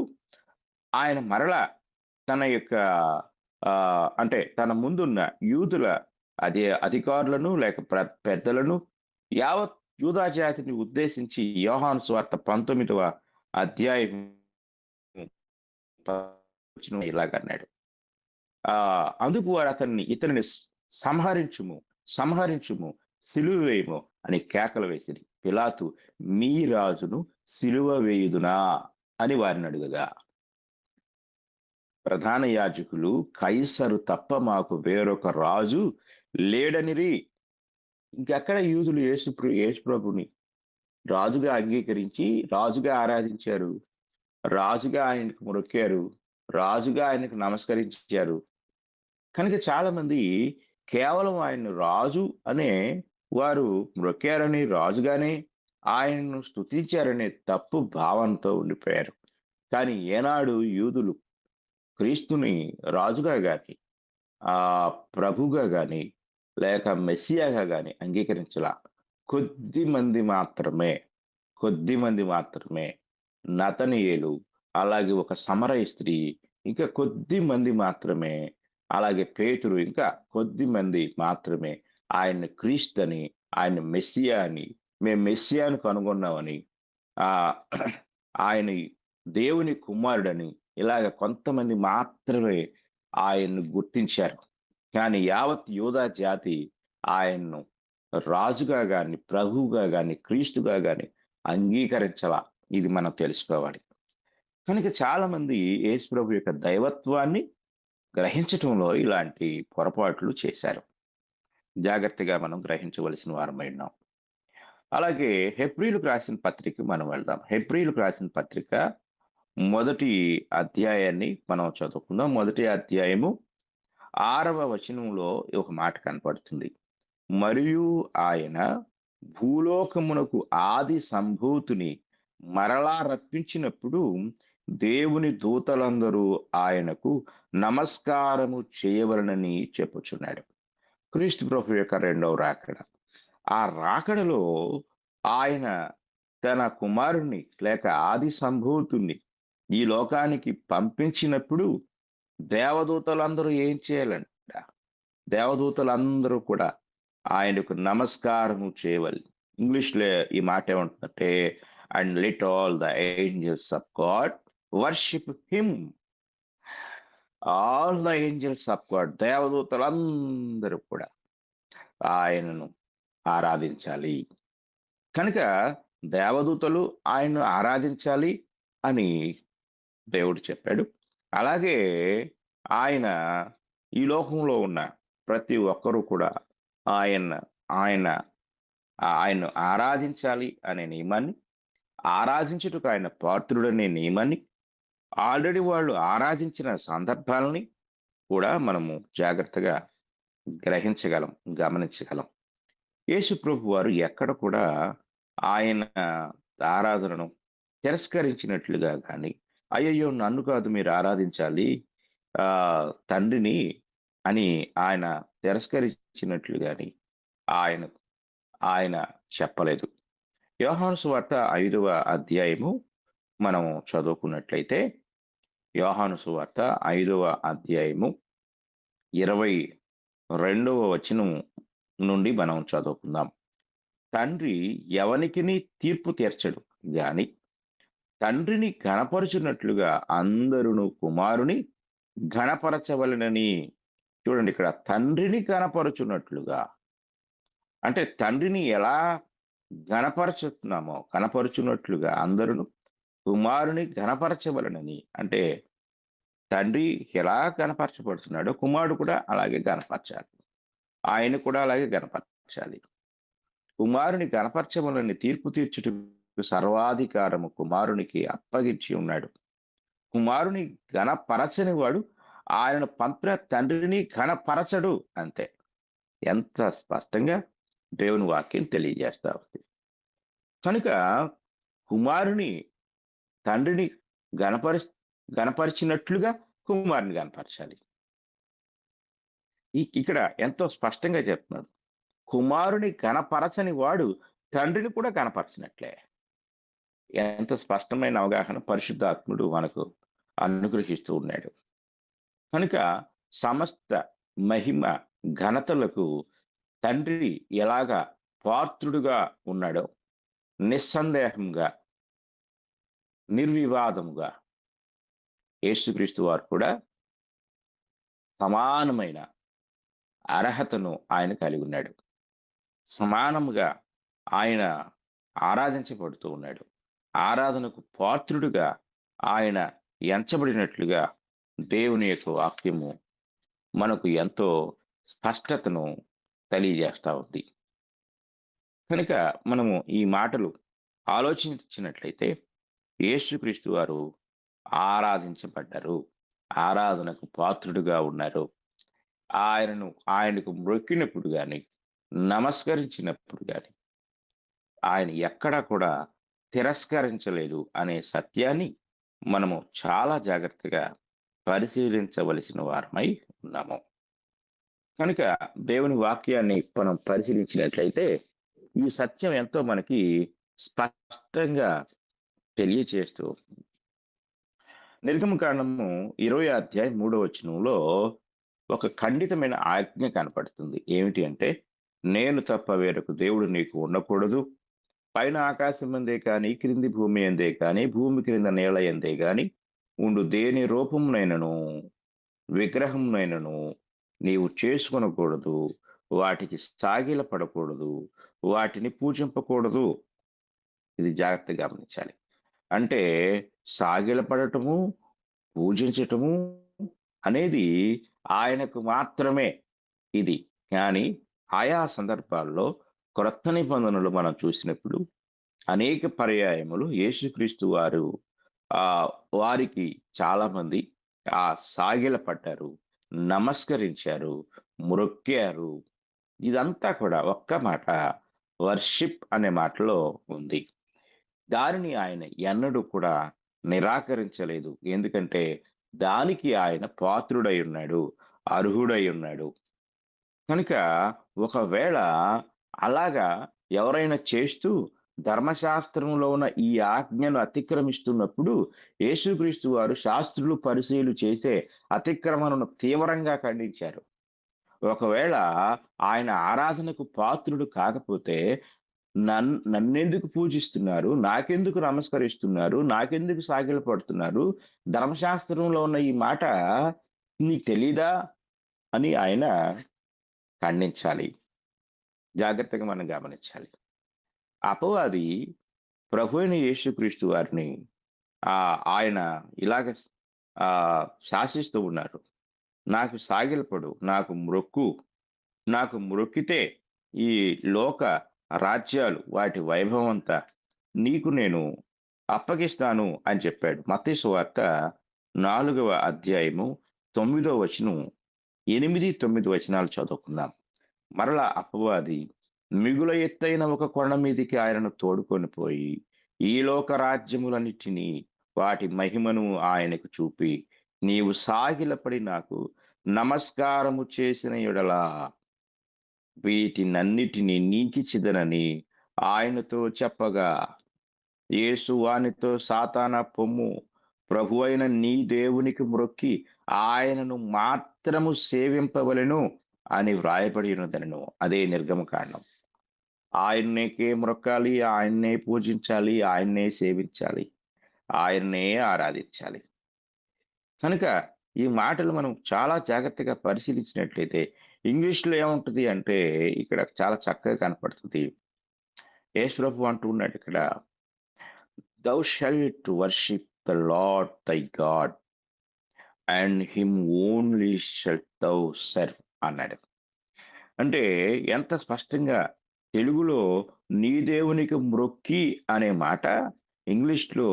S9: ఆయన మరలా తన యొక్క అంటే తన ముందున్న యూదుల అధికారులను లేక పెద్దలను యావత్ యూదా జాతిని ఉద్దేశించి యోహాను సువార్త 19వ అధ్యాయం ఇలాగన్నాడు. అందుకు వారు ఇతనిని సంహరించుము, సిలువ వేయము అని కేకలు వేసిరి. పిలాతు, మీ రాజును సిలువ వేయుదునా అని వారిని అడుగగా, ప్రధాన యాజకులు, కైసరు తప్ప మాకు వేరొక రాజు లేడనిరి. ఇంకెక్కడ యూదులు యేసు ప్రభుని రాజుగా అంగీకరించి రాజుగా ఆరాధించారు, రాజుగా ఆయనకు మొక్కారు, రాజుగా ఆయనకు నమస్కరించారు. కనుక చాలా మంది కేవలం ఆయన రాజు అనే వారు మొక్కారని, రాజుగానే ఆయనను స్తుతించారనే తప్పు భావంతో ఉండిపోయారు. కానీ ఏనాడు యూదులు క్రీస్తుని రాజుగా గాని ప్రభుగా గాని లేక మెస్సియాగా గాని అంగీకరించలా. కొద్ది మంది మాత్రమే నతనీయేలు, అలాగే ఒక సమరయ స్త్రీ, ఇంకా కొద్ది మంది మాత్రమే, అలాగే పేతురు, ఇంకా కొద్ది మంది మాత్రమే ఆయన క్రీస్తుని, ఆయన మెస్సియా అని, మేము మెస్సియాను కనుగొన్నామని, ఆయన దేవుని కుమారుడని, ఇలాగ కొంతమంది మాత్రమే ఆయన్ను గుర్తించారు. కానీ యావత్ యూదా జాతి ఆయన్ను రాజుగా గాని, ప్రభువుగా గాని, క్రీస్తుగా గాని అంగీకరించాల. ఇది మనం తెలుసుకోవాలి. కనుక చాలా మంది యేసు ప్రభు యొక్క దైవత్వాన్ని గ్రహించటంలో ఇలాంటి పొరపాట్లు చేశారు. జాగ్రత్తగా మనం గ్రహించవలసిన వారమై ఉన్నాం. అలాగే హెబ్రీయులకు రాసిన పత్రిక మనం వెళ్దాం. హెబ్రీయులకు రాసిన పత్రిక 1వ అధ్యాయాన్ని మనం చదువుకుందాం. 1వ అధ్యాయము 6వ వచనంలో ఒక మాట కనపడుతుంది. మరియు ఆయన భూలోకమునకు ఆది సంభూతిని మరలా రప్పించినప్పుడు దేవుని దూతలందరూ ఆయనకు నమస్కారము చేయవలనని చెప్పుచున్నాడు. క్రీస్తు ప్రభు యొక్క 2వ రాకడ. ఆ రాకడలో ఆయన తన కుమారుణ్ణి లేక ఆది సంభూతుణ్ణి ఈ లోకానికి పంపించినప్పుడు దేవదూతలందరూ ఏం చేయాలంట? దేవదూతలందరూ కూడా ఆయనకు నమస్కారము చేయవాలి. ఇంగ్లీష్లో ఈ మాట ఏమంటుందంటే, and let all the angels of God worship him. All the angels of God, దేవదూతలందరూ కూడా ఆయనను ఆరాధించాలి. కనుక దేవదూతలు ఆయన్ను ఆరాధించాలి అని దేవుడు చెప్పాడు. అలాగే ఆయన ఈ లోకంలో ఉన్న ప్రతి ఒక్కరూ కూడా ఆయన్ను ఆరాధించాలి అనే నియమాన్ని, ఆరాధించుటకు ఆయన పాత్రుడనే నియమాన్ని, ఆల్రెడీ వాళ్ళు ఆరాధించిన సందర్భాలని కూడా మనము జాగ్రత్తగా గ్రహించగలం, గమనించగలం. యేసు ప్రభు వారు ఎక్కడ కూడా ఆయన ఆరాధనను తిరస్కరించినట్లుగా కానీ, అయ్యయ్యో నన్ను కాదు మీరు ఆరాధించాలి తండ్రిని అని ఆయన తిరస్కరించినట్లు కానీ ఆయన చెప్పలేదు. యోహాను సువార్త 5వ అధ్యాయము మనం చదువుకున్నట్లయితే, యోహాను సువార్త 5వ అధ్యాయము 22వ వచనం నుండి మనం చదువుకుందాం. తండ్రి ఎవనికిని తీర్పు తీర్చడు గాని తండ్రిని ఘనపరచున్నట్లుగా అందరును కుమారుని ఘనపరచవలనని. చూడండి, ఇక్కడ తండ్రిని ఘనపరచున్నట్లుగా అంటే తండ్రిని ఎలా కనపరుచున్నట్లుగా అందరును కుమారుని ఘనపరచవలనని. అంటే తండ్రి ఎలా కనపరచబడుతున్నాడో కుమారుడు కూడా అలాగే గనపరచాలి, ఆయన కూడా అలాగే గనపరచాలి. కుమారుని గనపరచవలని తీర్పు తీర్చుటకు సర్వాధికారము కుమారునికి అప్పగించి ఉన్నాడు. కుమారుని ఘనపరచని వాడు ఆయనను పంపిన తండ్రిని ఘనపరచడు. అంతే. ఎంత స్పష్టంగా దేవుని వాక్యం తెలియజేస్తా ఉంది. కనుక కుమారుని తండ్రిని గనపరిచినట్లుగా కుమారుని గనపరచాలి. ఇక్కడ ఎంతో స్పష్టంగా చెప్తున్నాడు, కుమారుని గనపరచని వాడు తండ్రిని కూడా గనపరచినట్లే. ఎంత స్పష్టమైన అవగాహన పరిశుద్ధాత్ముడు మనకు అనుగ్రహిస్తూ ఉన్నాడు. కనుక సమస్త మహిమ ఘనతలకు తండ్రి ఎలాగా పాత్రుడుగా ఉన్నాడో నిస్సందేహంగా నిర్వివాదముగా యేసుక్రీస్తు వారు కూడా సమానమైన అర్హతను ఆయన కలిగి ఉన్నాడు. సమానముగా ఆయన ఆరాధించబడుతూ ఉన్నాడు. ఆరాధనకు పాత్రుడుగా ఆయన ఎంచబడినట్లుగా దేవుని యొక్క వాక్యము మనకు ఎంతో స్పష్టతను తెలియజేస్తా ఉంది. కనుక మనము ఈ మాటలు ఆలోచించినట్లయితే యేసుక్రీస్తు వారు ఆరాధించబడ్డారు, ఆరాధనకు పాత్రుడుగా ఉన్నారు. ఆయనకు మ్రొక్కినప్పుడు కానీ నమస్కరించినప్పుడు కానీ ఆయన ఎక్కడా కూడా తిరస్కరించలేదు అనే సత్యాన్ని మనము చాలా జాగ్రత్తగా పరిశీలించవలసిన వారమై ఉన్నాము. కనుక దేవుని వాక్యాన్ని మనం పరిశీలించినట్లయితే ఈ సత్యం ఎంతో మనకి స్పష్టంగా తెలియచేస్తూ నిర్గమకాండము 20:3 ఒక ఖండితమైన ఆజ్ఞ కనపడుతుంది. ఏమిటి అంటే, నేను తప్ప వేరొక దేవుడు నీకు ఉండకూడదు. పైన ఆకాశం అందే కానీ, క్రింది భూమి అందే కానీ, భూమి క్రింద నేల ఎందే కానీ ఉండు దేని రూపమునైనను విగ్రహమునైనను నీవు చేసుకొనకూడదు. వాటికి సాగిల పడకూడదు, వాటిని పూజింపకూడదు. ఇది జాగ్రత్తగా గమనించాలి. అంటే సాగిల పడటము, పూజించటము అనేది ఆయనకు మాత్రమే ఇది. కానీ ఆయా సందర్భాల్లో క్రొత్త నిబంధనలు మనం చూసినప్పుడు అనేక పర్యాయములు యేసుక్రీస్తు వారు వారికి చాలా మంది సాగిల పడ్డారు, నమస్కరించారు, మ్రొక్కారు. ఇదంతా కూడా ఒక్క మాట వర్షిప్ అనే మాటలో ఉంది. దానిని ఆయన ఎన్నడూ కూడా నిరాకరించలేదు. ఎందుకంటే దానికి ఆయన పాత్రుడై ఉన్నాడు, అర్హుడై ఉన్నాడు. కనుక ఒకవేళ అలాగా ఎవరైనా చేస్తూ ధర్మశాస్త్రంలో ఉన్న ఈ ఆజ్ఞను అతిక్రమిస్తున్నప్పుడు యేసుక్రీస్తు వారు శాస్త్రులు పరిశీలు చేసే అతిక్రమణను తీవ్రంగా ఖండించారు. ఒకవేళ ఆయన ఆరాధనకు పాత్రుడు కాకపోతే నన్నెందుకు పూజిస్తున్నారు, నాకెందుకు నమస్కరిస్తున్నారు, నాకెందుకు సాగిల పడుతున్నారు, ధర్మశాస్త్రంలో ఉన్న ఈ మాట నీకు తెలీదా అని ఆయన ఖండించాలి. జాగ్రత్తగా మనం గమనించాలి. అపవాది ప్రభు అయిన యేసుక్రీస్తు వారిని ఆయన ఇలాగ శాసిస్తూ ఉన్నారు. నాకు సాగిలపడు, నాకు మ్రొక్కు, నాకు మ్రొక్కితే ఈ లోక రాజ్యాలు వాటి వైభవం అంతా నీకు నేను అప్పగిస్తాను అని చెప్పాడు. మత్తయి సువార్త 4:9, 8-9 చదువుకుందాం. మరలా అపవాది మిగుల ఎత్తైన ఒక కొండ మీదికి ఆయనను తోడుకొని పోయి ఈ లోక రాజ్యములన్నిటినీ వాటి మహిమను ఆయనకు చూపి, నీవు సాగిలపడి నాకు నమస్కారము చేసిన యెడల వీటినన్నిటినీ నీకిచ్చిదనని ఆయనతో చెప్పగా, యేసు వానితో, సాతానా పొమ్ము, ప్రభు అయిన నీ దేవునికి మ్రొక్కి ఆయనను మాత్రము సేవింపవలెను అని వ్రాయబడి ఉన్నదనను. అదే నిర్గమకాండం. ఆయన్నేకే మ్రొక్కాలి, ఆయన్నే పూజించాలి, ఆయన్నే సేవించాలి, ఆయన్నే ఆరాధించాలి. కనుక ఈ మాటలు మనం చాలా జాగ్రత్తగా పరిశీలించినట్లయితే ఇంగ్లీష్లో ఏముంటుంది అంటే, ఇక్కడ చాలా చక్కగా కనపడుతుంది. యేసు ప్రభు అంటూ ఉన్నాడు ఇక్కడ, thou shalt worship the Lord thy God and him only shalt thou serve అన్నాడు. అంటే ఎంత స్పష్టంగా తెలుగులో నీ దేవునికి మ్రొక్కి అనే మాట ఇంగ్లీష్లో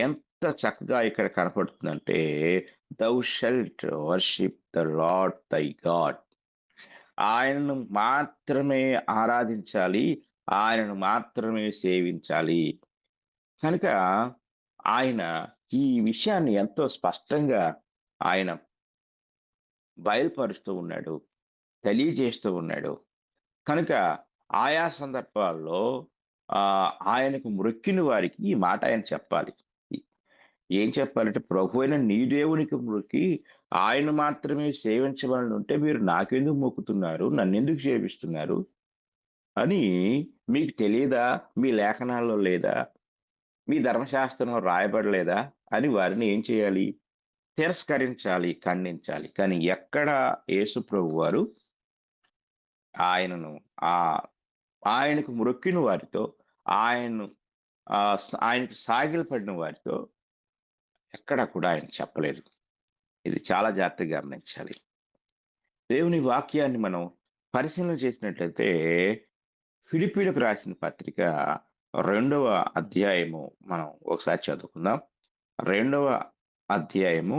S9: ఎంత చక్కగా ఇక్కడ కనపడుతుందంటే, thou shalt worship the Lord thy God. ఆయనను మాత్రమే ఆరాధించాలి, ఆయనను మాత్రమే సేవించాలి. కనుక ఆయన ఈ విషయాన్ని ఎంతో స్పష్టంగా ఆయన బయలుపరుస్తూ ఉన్నాడు, తెలియజేస్తూ ఉన్నాడు. కనుక ఆయా సందర్భాల్లో ఆయనకు మ్రొక్కిన వారికి ఈ మాట ఆయన చెప్పాలి. ఏం చెప్పాలంటే, ప్రభు అయిన నీ దేవునికి మొక్కి ఆయన మాత్రమే సేవించవలన ఉంటే మీరు నాకెందుకు మొక్కుతున్నారు, నన్నెందుకు సేవిస్తున్నారు అని మీకు తెలియదా, మీ లేఖనాల్లో లేదా, మీ ధర్మశాస్త్రంలో రాయబడలేదా అని వారిని ఏం చేయాలి? తిరస్కరించాలి, ఖండించాలి. కానీ ఎక్కడ యేసు ప్రభు వారు ఆయనను ఆయనకు మొక్కిన వారితో, ఆయన్ను ఆయనకు సాగిలపడిన వారితో ఎక్కడా కూడా ఆయన చెప్పలేదు. ఇది చాలా జాగ్రత్తగా గమనించాలి. దేవుని వాక్యాన్ని మనం పరిశీలన చేసినట్లయితే ఫిలిప్పీలకు రాసిన పత్రిక 2వ అధ్యాయము మనం ఒకసారి చదువుకుందాం. 2వ అధ్యాయము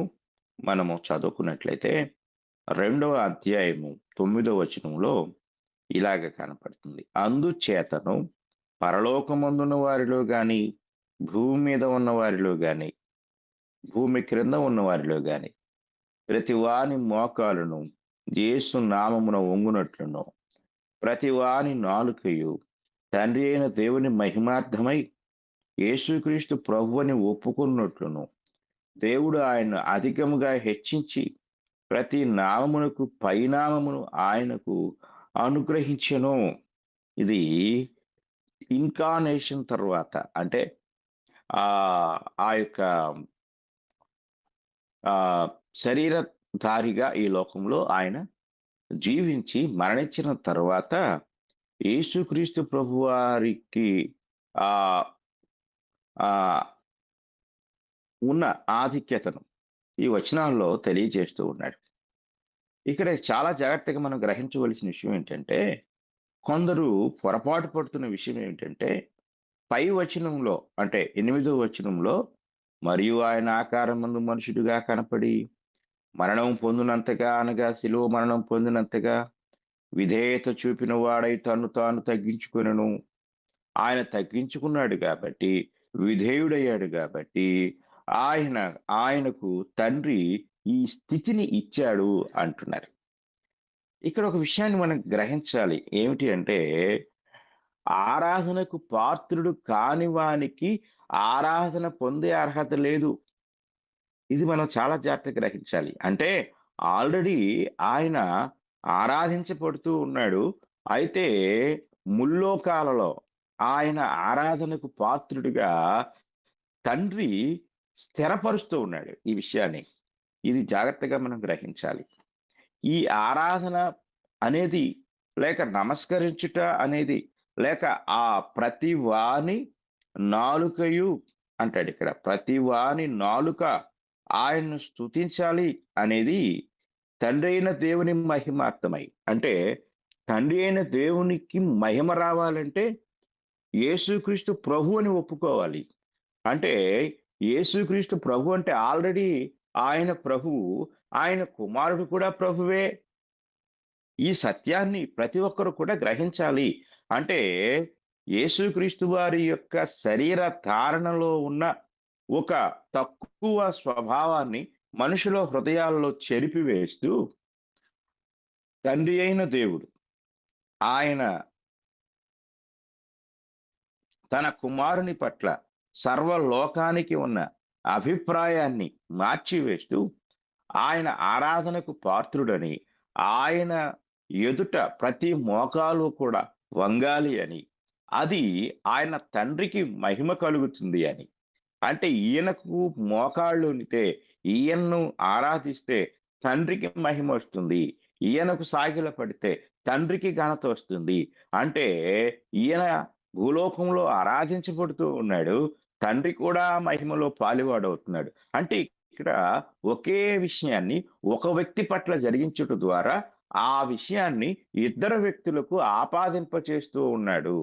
S9: మనము చదువుకున్నట్లయితే 2వ అధ్యాయము 9వ వచనంలో ఇలాగ కనపడుతుంది. అందుచేతను పరలోకమందున్న వారిలో గాని, భూమి మీద ఉన్న వారిలో గాని, భూమి క్రింద ఉన్న వారిలో గాని ప్రతి వాని మోకాలును యేసు నామమున వంగునట్లును, ప్రతి వాని నాలుకయు తండ్రి అయిన దేవుని మహిమార్థమై యేసుక్రీస్తు ప్రభువని ఒప్పుకున్నట్లును, దేవుడు ఆయన అధికముగా హెచ్చించి ప్రతి నామమునకు పైనామమును ఆయనకు అనుగ్రహించెను. ఇది ఇన్కార్నేషన్ తర్వాత, అంటే ఆ యొక్క శరీరధారిగా ఈ లోకంలో ఆయన జీవించి మరణించిన తర్వాత యేసుక్రీస్తు ప్రభువారికి ఉన్న ఆధిక్యతను ఈ వచనాల్లో తెలియజేస్తూ ఉన్నాడు. ఇక్కడ చాలా జాగ్రత్తగా మనం గ్రహించవలసిన విషయం ఏంటంటే, కొందరు పొరపాటు పడుతున్న విషయం ఏంటంటే, పై వచనంలో అంటే 8వ వచనంలో మరియు ఆయన ఆకారమందు మనుషుడిగా కనపడి మరణం పొందినంతగా, అనగా శిలువ మరణం పొందినంతగా విధేయత చూపిన వాడై తను తాను తగ్గించుకొనెను. ఆయన తగ్గించుకున్నాడు కాబట్టి, విధేయుడయ్యాడు కాబట్టి ఆయనకు తండ్రి ఈ స్థితిని ఇచ్చాడు అంటున్నారు. ఇక్కడ ఒక విషయాన్ని మనం గ్రహించాలి. ఏమిటి అంటే, ఆరాధనకు పాత్రుడు కాని వానికి ఆరాధన పొందే అర్హత లేదు. ఇది మనం చాలా జాగ్రత్తగా గ్రహించాలి. అంటే ఆల్రెడీ ఆయన ఆరాధించబడుతూ ఉన్నాడు. అయితే ముల్లోకాలలో ఆయన ఆరాధనకు పాత్రుడిగా తండ్రి స్థిరపరుస్తూ ఉన్నాడు ఈ విషయాన్ని. ఇది జాగ్రత్తగా మనం గ్రహించాలి. ఈ ఆరాధన అనేది, లేక నమస్కరించుట అనేది, లేక ఆ ప్రతి వాని నాలుకయు అంటాడు ఇక్కడ, ప్రతి వాని నాలుక ఆయన్ను స్తుతించాలి అనేది తండ్రి అయిన దేవుని మహిమార్థమై. అంటే తండ్రి అయిన దేవునికి మహిమ రావాలంటే యేసుక్రీస్తు ప్రభు అని ఒప్పుకోవాలి. అంటే యేసుక్రీస్తు ప్రభు అంటే ఆల్రెడీ ఆయన ప్రభువు, ఆయన కుమారుడు కూడా ప్రభువే. ఈ సత్యాన్ని ప్రతి ఒక్కరు కూడా గ్రహించాలి. అంటే యేసుక్రీస్తు వారి యొక్క శరీర ధారణలో ఉన్న ఒక తక్కువ స్వభావాన్ని మనుషుల హృదయాల్లో చెరిపివేస్తూ తండ్రి అయిన దేవుడు ఆయన తన కుమారుని పట్ల సర్వలోకానికి ఉన్న అభిప్రాయాన్ని మార్చివేస్తూ ఆయన ఆరాధనకు పాత్రుడని, ఆయన ఎదుట ప్రతి మోకాలు కూడా వంగాలి అని, అది ఆయన తండ్రికి మహిమ కలుగుతుంది అని. అంటే ఈయనకు మోకాళ్ళు ఉనితే, ఈయన్ను ఆరాధిస్తే తండ్రికి మహిమ వస్తుంది, ఈయనకు సాగిల పడితే తండ్రికి ఘనత వస్తుంది. అంటే ఈయన భూలోకంలో ఆరాధించబడుతూ ఉన్నాడు, తండ్రి కూడా మహిమలో పాలువాడవుతున్నాడు. అంటే ఇక్కడ ఒకే విషయాన్ని ఒక వ్యక్తి పట్ల జరిగించుట ద్వారా ఆ విషయాన్ని ఇద్దరు వ్యక్తులకు ఆపాదింప చేస్తూ ఉన్నాడు.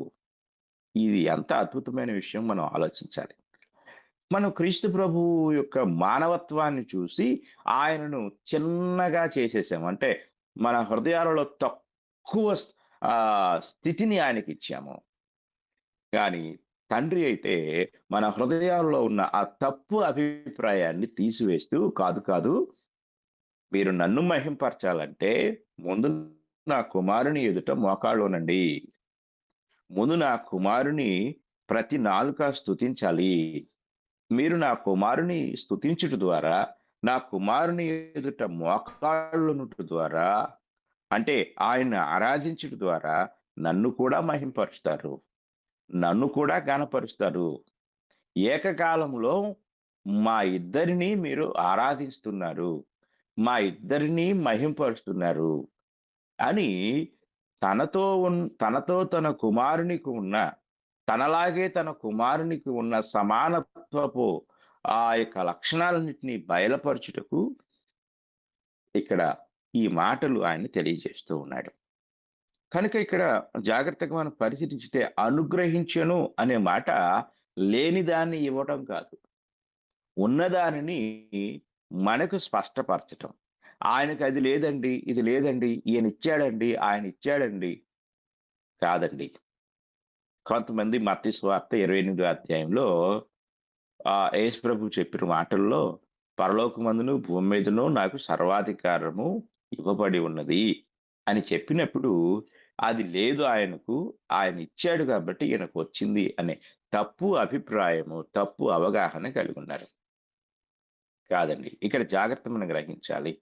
S9: ఇది ఎంత అద్భుతమైన విషయం మనం ఆలోచించాలి. మనం క్రీస్తు ప్రభువు యొక్క మానవత్వాన్ని చూసి ఆయనను చిన్నగా చేసేసాము. అంటే మన హృదయాలలో తక్కువ స్థితిని ఆయనకి ఇచ్చాము. కానీ తండ్రి అయితే మన హృదయాల్లో ఉన్న ఆ తప్పు అభిప్రాయాన్ని తీసివేస్తూ, కాదు మీరు నన్ను మహింపరచాలంటే ముందు నా కుమారుని ఎదుట మోకాళ్ళునండి, ముందు నా కుమారుని ప్రతి నాలుక స్తుతించాలి, మీరు నా కుమారుని స్తుతించుట ద్వారా, నా కుమారుని ఎదుట మోకాళ్ళునుట ద్వారా, అంటే ఆయన ఆరాధించుట ద్వారా నన్ను కూడా మహింపరుస్తారు, నన్ను కూడా ఘనపరుస్తారు. ఏకకాలంలో మా ఇద్దరిని మీరు ఆరాధిస్తున్నారు, మా ఇద్దరిని మహింపరుస్తున్నారు అని తనతో తన కుమారునికి ఉన్న, తనలాగే తన కుమారునికి ఉన్న సమానత్వపు ఆ యొక్క లక్షణాలన్నింటినీ బయలుపరచుటకు ఇక్కడ ఈ మాటలు ఆయన తెలియజేస్తూ ఉన్నాడు. కనుక ఇక్కడ జాగ్రత్తగా మనం పరిశీలించితే అనుగ్రహించను అనే మాట లేని దాన్ని ఇవ్వటం కాదు, ఉన్నదానిని మనకు స్పష్టపరచటం. ఆయనకు అది లేదండి, ఇది లేదండి, ఈయన ఇచ్చాడండి, ఆయన ఇచ్చాడండి కాదండి. కొంతమంది మత్తయి సువార్త 28వ అధ్యాయంలో యేసు ప్రభు చెప్పిన మాటల్లో పరలోకమందును భూమి మీదను నాకు సర్వాధికారము ఇవ్వబడి ఉన్నది అని చెప్పినప్పుడు అది లేదు ఆయనకు, ఆయన ఇచ్చాడు కాబట్టి ఈయనకు వచ్చింది అనే తప్పు అభిప్రాయము, తప్పు అవగాహన కలిగి ఉన్నారు. కాదండి, ఇక్కడ జాగ్రత్త మనం గ్రహించాలి.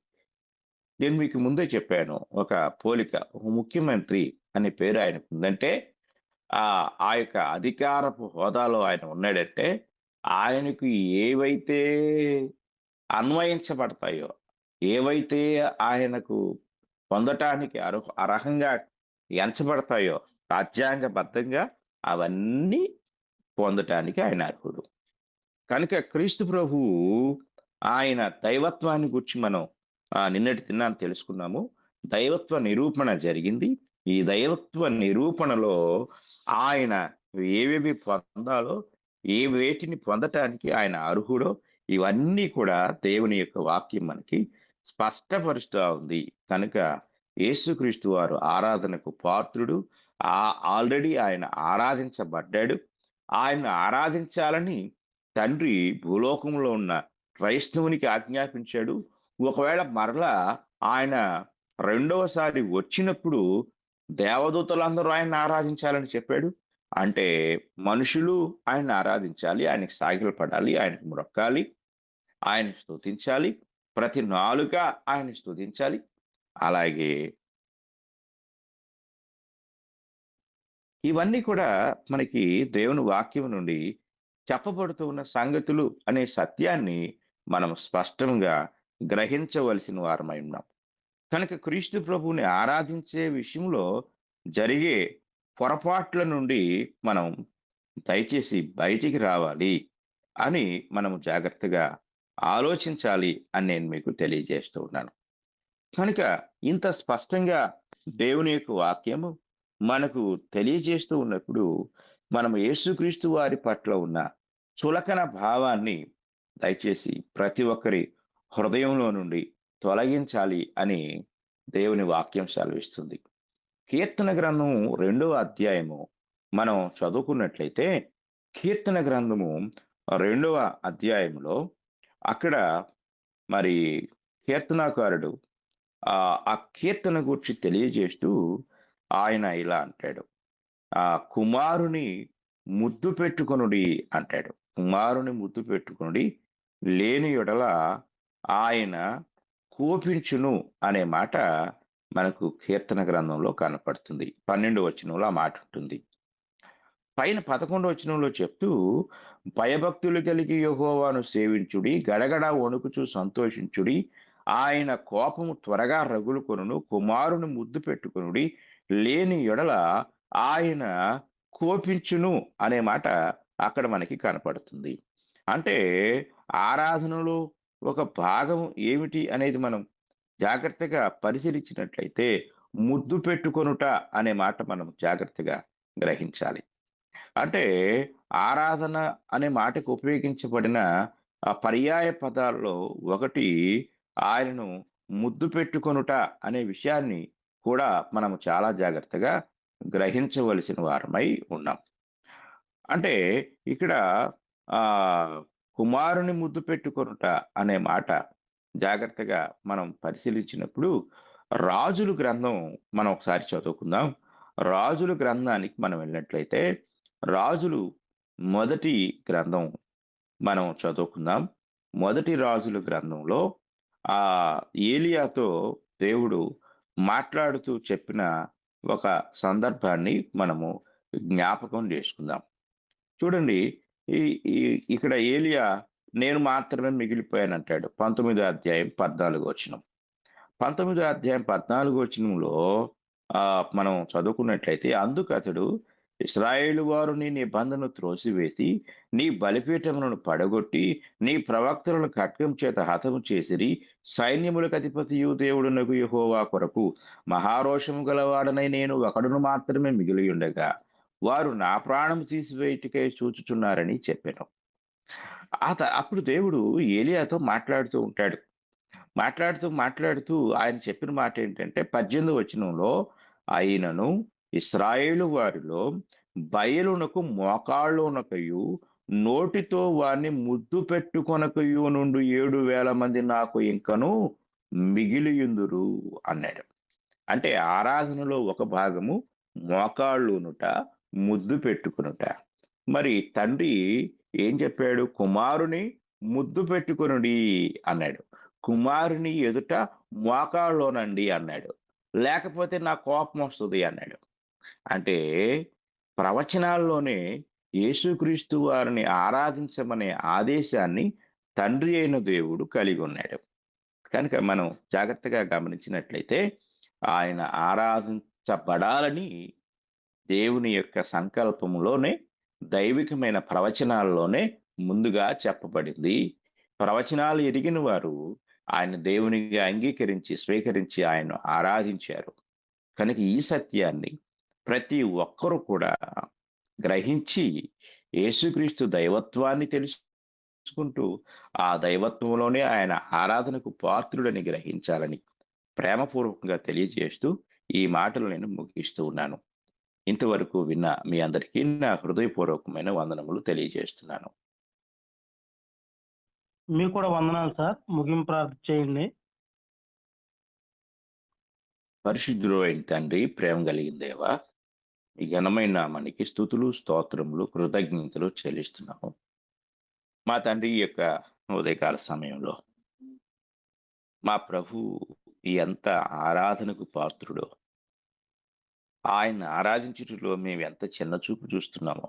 S9: నేను మీకు ముందే చెప్పాను, ఒక పోలిక, ఒక ముఖ్యమంత్రి అనే పేరు ఆయనకు ఉందంటే ఆ యొక్క అధికారపు హోదాలో ఆయన ఉన్నాడంటే ఆయనకు ఏవైతే అన్వయించబడతాయో, ఏవైతే ఆయనకు పొందటానికి అర్హంగా ఎంచబడతాయో రాజ్యాంగబద్ధంగా అవన్నీ పొందటానికి ఆయన అర్హుడు. కనుక క్రీస్తు ప్రభువు ఆయన దైవత్వాన్ని గురించి మనం నిన్నటి దినాన్ని తెలుసుకున్నాము. దైవత్వ నిరూపణ జరిగింది. ఈ దైవత్వ నిరూపణలో ఆయన ఏవేవి పొందాలో, ఏ వేటిని పొందటానికి ఆయన అర్హుడో ఇవన్నీ కూడా దేవుని యొక్క వాక్యం మనకి స్పష్టపరుస్తూ ఉంది. కనుక యేసుక్రీస్తు వారు ఆరాధనకు పాత్రుడు. ఆల్రెడీ ఆయన ఆరాధించబడ్డాడు. ఆయన ఆరాధించాలని తండ్రి భూలోకంలో ఉన్న క్రైస్తవునికి ఆజ్ఞాపించాడు. ఒకవేళ మరలా ఆయన రెండవసారి వచ్చినప్పుడు దేవదూతలందరూ ఆయన ఆరాధించాలని చెప్పాడు. అంటే మనుషులు ఆయన ఆరాధించాలి, ఆయనకి సాగిలపడాలి, ఆయనకు మొక్కాలి, ఆయన స్తుతించాలి, ప్రతి నాలుక ఆయన స్తుతించాలి. అలాగే ఇవన్నీ కూడా మనకి దేవుని వాక్యం నుండి చెప్పబడుతూ ఉన్న సంగతులు అనే సత్యాన్ని మనం స్పష్టంగా గ్రహించవలసిన వారమై ఉన్నాం. కనుక క్రీస్తు ప్రభువుని ఆరాధించే విషయంలో జరిగే పొరపాట్ల నుండి మనం దయచేసి బయటికి రావాలి అని మనం జాగ్రత్తగా ఆలోచించాలి అని నేను మీకు తెలియజేస్తూ ఉన్నాను. కనుక ఇంత స్పష్టంగా దేవుని యొక్క వాక్యము మనకు తెలియజేస్తూ ఉన్నప్పుడు మనం యేసుక్రీస్తు వారి పట్ల ఉన్న చులకన భావాన్ని దయచేసి ప్రతి ఒక్కరి హృదయంలో నుండి తొలగించాలి అని దేవుని వాక్యం సెలవిస్తుంది. కీర్తన గ్రంథము 2వ అధ్యాయము మనం చదువుకున్నట్లయితే, కీర్తన గ్రంథము 2వ అధ్యాయంలో అక్కడ మరి కీర్తనాకారుడు ఆ కీర్తన గురించి తెలియజేస్తూ ఆయన ఇలా అంటాడు, కుమారుని ముద్దు పెట్టుకొనుడి అంటాడు. కుమారుని ముద్దు పెట్టుకొనుడి, లేని యెడల ఆయన కోపించును అనే మాట మనకు కీర్తన గ్రంథంలో కనపడుతుంది. 12వ వచనంలో ఆ మాట ఉంటుంది. పైన 11వ వచనంలో చెప్తూ, భయభక్తులు కలిగి యెహోవాను సేవించుడి, గడగడ వణుకుచు సంతోషించుడి, ఆయన కోపము త్వరగా రగులుకొనును, కుమారుని ముద్దు పెట్టుకొనుడి, లేని యెడల ఆయన కోపించును అనే మాట అక్కడ మనకి కనపడుతుంది. అంటే ఆరాధనలో ఒక భాగం ఏమిటి అనేది మనం జాగ్రత్తగా పరిశీలించినట్లయితే ముద్దు పెట్టుకొనుట అనే మాట మనం జాగ్రత్తగా గ్రహించాలి. అంటే ఆరాధన అనే మాటకు ఉపయోగించబడిన పర్యాయ పదాల్లో ఒకటి ఆయనను ముద్దు పెట్టుకొనుట అనే విషయాన్ని కూడా మనం చాలా జాగ్రత్తగా గ్రహించవలసిన వారమై ఉన్నాం. అంటే ఇక్కడ కుమారుని ముద్దు పెట్టుకొనుట అనే మాట జాగ్రత్తగా మనం పరిశీలించినప్పుడు రాజుల గ్రంథం మనం ఒకసారి చదువుకుందాం. రాజుల గ్రంథానికి మనం వెళ్ళినట్లయితే రాజులు మొదటి గ్రంథం మనం చదువుకుందాం. మొదటి రాజుల గ్రంథంలో ఆ ఏలియాతో దేవుడు మాట్లాడుతూ చెప్పిన ఒక సందర్భాన్ని మనము జ్ఞాపకం చేసుకుందాం. చూడండి, ఈ ఇక్కడ ఏలియా నేను మాత్రమే మిగిలిపోయానంటాడు. 19వ అధ్యాయం 14వ వచనం. 19వ అధ్యాయం 14వ వచనంలో మనం చదువుకున్నట్లయితే, అందుకు అతడు, ఇశ్రాయేలు వారు నీ నిబంధనను త్రోసివేసి నీ బలిపీఠములను పడగొట్టి నీ ప్రవక్తలను ఖడ్గం చేత హతము చేసిరి. సైన్యములకు అధిపతియు దేవుడునకు యెహోవా కొరకు మహారోషము గలవాడనై నేను ఒకడును మాత్రమే మిగిలి ఉండగా వారు నా ప్రాణం తీసివేయుటకై చూచుచున్నారని చెప్పాను. అప్పుడు దేవుడు ఏలియాతో మాట్లాడుతూ ఉంటాడు. మాట్లాడుతూ ఆయన చెప్పిన మాట ఏంటంటే, 18వ వచనంలో, అయినను ఇశ్రాయేలు వారిలో బయలునకు మోకాళ్ళునకయు నోటితో వారిని ముద్దు పెట్టుకొనకయు నుండి 7,000 మంది నాకు ఇంకను మిగిలియుందురు అన్నాడు. అంటే ఆరాధనలో ఒక భాగము మోకాళ్ళునుట, ముద్దు పెట్టుకునుట. మరి తండ్రి ఏం చెప్పాడు? కుమారుని ముద్దు పెట్టుకొనుడి అన్నాడు. కుమారుని ఎదుట మోకాళ్ళలోనండి అన్నాడు. లేకపోతే నా కోపం వస్తుంది అన్నాడు. అంటే ప్రవచనాల్లోనే యేసుక్రీస్తు వారిని ఆరాధించమనే ఆదేశాన్ని తండ్రి అయిన దేవుడు కలిగి ఉన్నాడు. కనుక మనం జాగ్రత్తగా గమనించినట్లయితే ఆయన ఆరాధించబడాలని దేవుని యొక్క సంకల్పంలోనే, దైవికమైన ప్రవచనాల్లోనే ముందుగా చెప్పబడింది. ప్రవచనాలు ఎరిగిన వారు ఆయన దేవునిగా అంగీకరించి స్వీకరించి ఆయన ఆరాధించారు. కనుక ఈ సత్యాన్ని ప్రతి ఒక్కరూ కూడా గ్రహించి యేసుక్రీస్తు దైవత్వాన్ని తెలుసుకుంటూ ఆ దైవత్వంలోనే ఆయన ఆరాధనకు పాత్రుడని గ్రహించాలని ప్రేమపూర్వకంగా తెలియజేస్తూ ఈ మాటలు నేను ముగిస్తూ ఉన్నాను. ఇంతవరకు విన్న మీ అందరికీ నా హృదయపూర్వకమైన వందనములు తెలియజేస్తున్నాను.
S1: మీకు కూడా వందనాలు సార్. ముగింపు ప్రార్థన చేయండి.
S9: పరిశుద్ధుడు అయిన తండ్రి, ప్రేమ కలిగిన దేవా, ఈ ఘనమైన నామానికి స్తుతులు, స్తోత్రములు, కృతజ్ఞతలు చెల్లిస్తున్నాము. మా తండ్రి, ఈ యొక్క ఉదయకాల సమయంలో మా ప్రభు ఎంత ఆరాధనకు పాత్రుడో, ఆయన ఆరాధించుటలో మేము ఎంత చిన్న చూపు చూస్తున్నామో,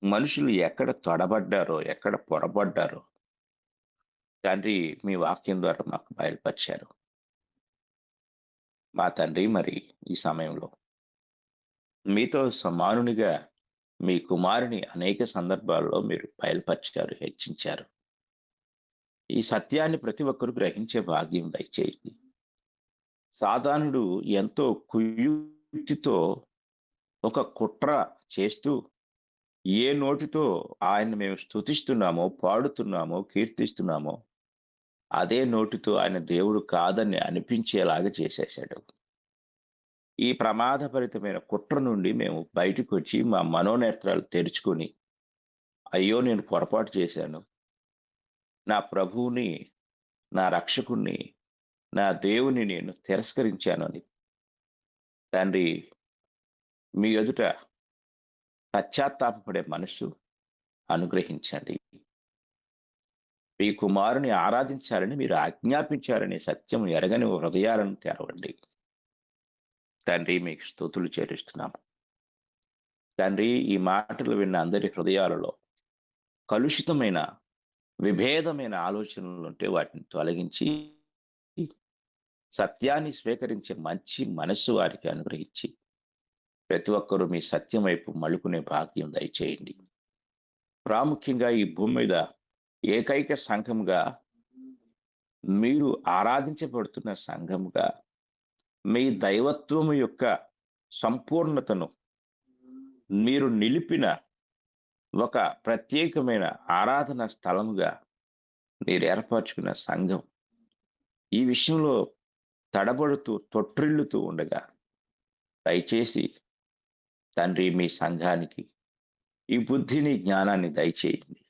S9: మనుషులు ఎక్కడ తొడబడ్డారో, ఎక్కడ పొరబడ్డారో తండ్రి మీ వాక్యం ద్వారా మాకు బయలుపరిచారు. మా తండ్రి, మరి ఈ సమయంలో మీతో సమానునిగా మీ కుమారుని అనేక సందర్భాల్లో మీరు బయలుపరిచారు, హెచ్చించారు. ఈ సత్యాన్ని ప్రతి ఒక్కరూ గ్రహించే భాగ్యం దయచేయండి. సాధారణుడు ఎంతో కుయుక్తితో ఒక కుట్ర చేస్తూ ఏ నోటితో ఆయన మేము స్తుతిస్తున్నామో, పాడుతున్నామో, కీర్తిస్తున్నామో అదే నోటితో ఆయన దేవుడు కాదని అనిపించేలాగా చేసేశాడు. ఈ ప్రమాదభరితమైన కుట్ర నుండి మేము బయటకు వచ్చి మా మనోనేత్రాలు తెరుచుకొని, అయ్యో నేను పొరపాటు చేశాను, నా ప్రభువుని, నా రక్షకుణ్ణి, నా దేవుని నేను తిరస్కరించాను అని తండ్రి మీ ఎదుట పశ్చాత్తాపపడే మనస్సు అనుగ్రహించండి. మీ కుమారుని ఆరాధించాలని మీరు ఆజ్ఞాపించారనే సత్యం ఎరగని హృదయాలను తెరవండి. తండ్రి, మీకు స్తుతులు చెల్లిస్తున్నాము. తండ్రి, ఈ మాటలు విన్న అందరి హృదయాలలో కలుషితమైన, విభేదమైన ఆలోచనలు ఉంటే వాటిని తొలగించి సత్యాన్ని స్వీకరించే మంచి మనస్సు వారికి అనుగ్రహించి ప్రతి ఒక్కరూ మీ సత్యం వైపు మలుకునే భాగ్యం దయచేయండి. ప్రాముఖ్యంగా ఈ భూమి మీద ఏకైక సంఘంగా, మీరు ఆరాధించబడుతున్న సంఘంగా, మీ దైవత్వము యొక్క సంపూర్ణతను మీరు నిలిపిన ఒక ప్రత్యేకమైన ఆరాధన స్థలముగా మీరు ఏర్పరచుకున్న సంఘం ఈ విషయంలో తడబడుతూ తొట్టిల్లుతూ ఉండగా దయచేసి తండ్రి మీ సంఘానికి ఈ బుద్ధిని, జ్ఞానాన్ని దయచేయండి.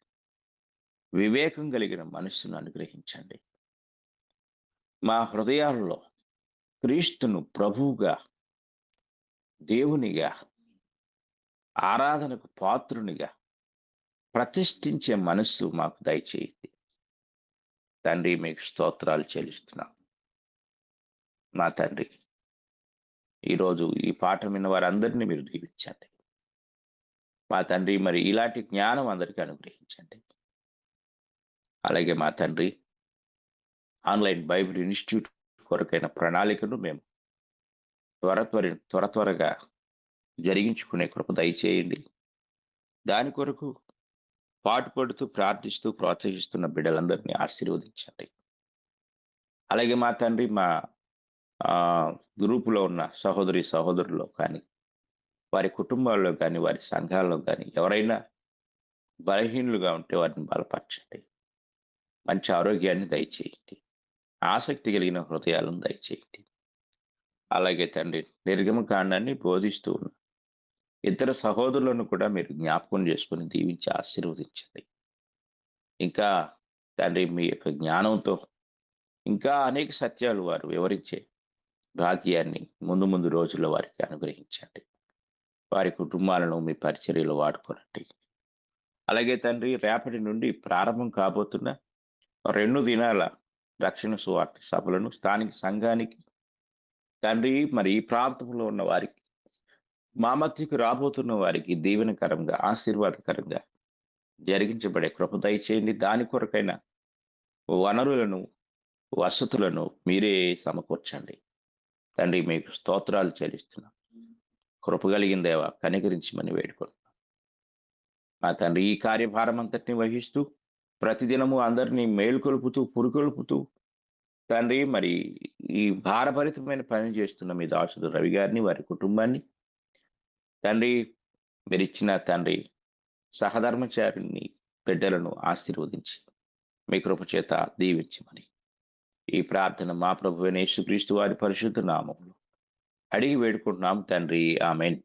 S9: వివేకం కలిగిన మనస్సును అనుగ్రహించండి. మా హృదయాల్లో క్రీస్తును ప్రభువుగా, దేవునిగా, ఆరాధనకు పాత్రునిగా ప్రతిష్ఠించే మనస్సు మాకు దయచేయండి. తండ్రి, మీకు స్తోత్రాలు చెల్లిస్తున్నాం. మా తండ్రి, ఈరోజు ఈ పాఠం విన్న వారందరినీ మీరు దీవించండి. మా తండ్రి, మరి ఇలాంటి జ్ఞానం అందరికీ అనుగ్రహించండి. అలాగే మా తండ్రి, ఆన్లైన్ బైబిల్ ఇన్స్టిట్యూట్ కొరకైన ప్రణాళికను మేము త్వరగా జరిగించుకునే కృప దయచేయండి. దాని కొరకు పాటుపడుతూ ప్రార్థిస్తూ ప్రోత్సహిస్తున్న బిడ్డలందరినీ ఆశీర్వదించండి. అలాగే మా తండ్రి, మా గ్రూపులో ఉన్న సహోదరుల్లో కానీ, వారి కుటుంబాల్లో కానీ, వారి సంఘాల్లో కానీ ఎవరైనా బలహీనులుగా ఉంటే వారిని బలపరచండి. మంచి ఆరోగ్యాన్ని దయచేయండి. ఆసక్తి కలిగిన హృదయాలను దయచేయండి. అలాగే తండ్రి, నిర్గమకాండాన్ని బోధిస్తూ ఉన్న ఇద్దరు సహోదరులను కూడా మీరు జ్ఞాపకం చేసుకుని దీవించి ఆశీర్వదించండి. ఇంకా తండ్రి, మీ యొక్క జ్ఞానంతో ఇంకా అనేక సత్యాలు వారు వివరించే భాగ్యాన్ని ముందు రోజుల్లో వారికి అనుగ్రహించండి. వారి కుటుంబాలను మీ పరిచర్యలో వాడుకోనండి. అలాగే తండ్రి, రేపటి నుండి ప్రారంభం కాబోతున్న 2 దినాల రక్షణ సువార్త సభలను స్థానిక సంఘానికి తండ్రి, మరి ఈ ప్రాంతంలో ఉన్న వారికి, మా మధ్యకు రాబోతున్న వారికి దీవెనకరంగా, ఆశీర్వాదకరంగా జరిగించబడే కృప దయచేయండి. దాని కొరకైన వనరులను, వసతులను మీరే సమకూర్చండి. తండ్రి, మీకు స్తోత్రాలు చెల్లిస్తున్నాం. కృప కలిగిన దేవ, కనికరించమని వేడుకుంటున్నాం. మా తండ్రి, ఈ కార్యభారం అంతటిని వహిస్తూ ప్రతిదినము అందరినీ మేలుకొలుపుతూ పురుకొల్పుతూ తండ్రి, మరి ఈ భారభరితమైన పని చేస్తున్న మీ దాసుడు రవి గారిని, వారి కుటుంబాన్ని తండ్రి, మీరిచ్చిన తండ్రి సహధర్మచారిని, బిడ్డలను ఆశీర్వదించి మీ కృప చేత దీవించమని ఈ ప్రార్థన మా ప్రభువైన యేసుక్రీస్తు వారి పరిశుద్ధ నామములో అడిగి వేడుకుంటున్నాం తండ్రి. ఆమేన్.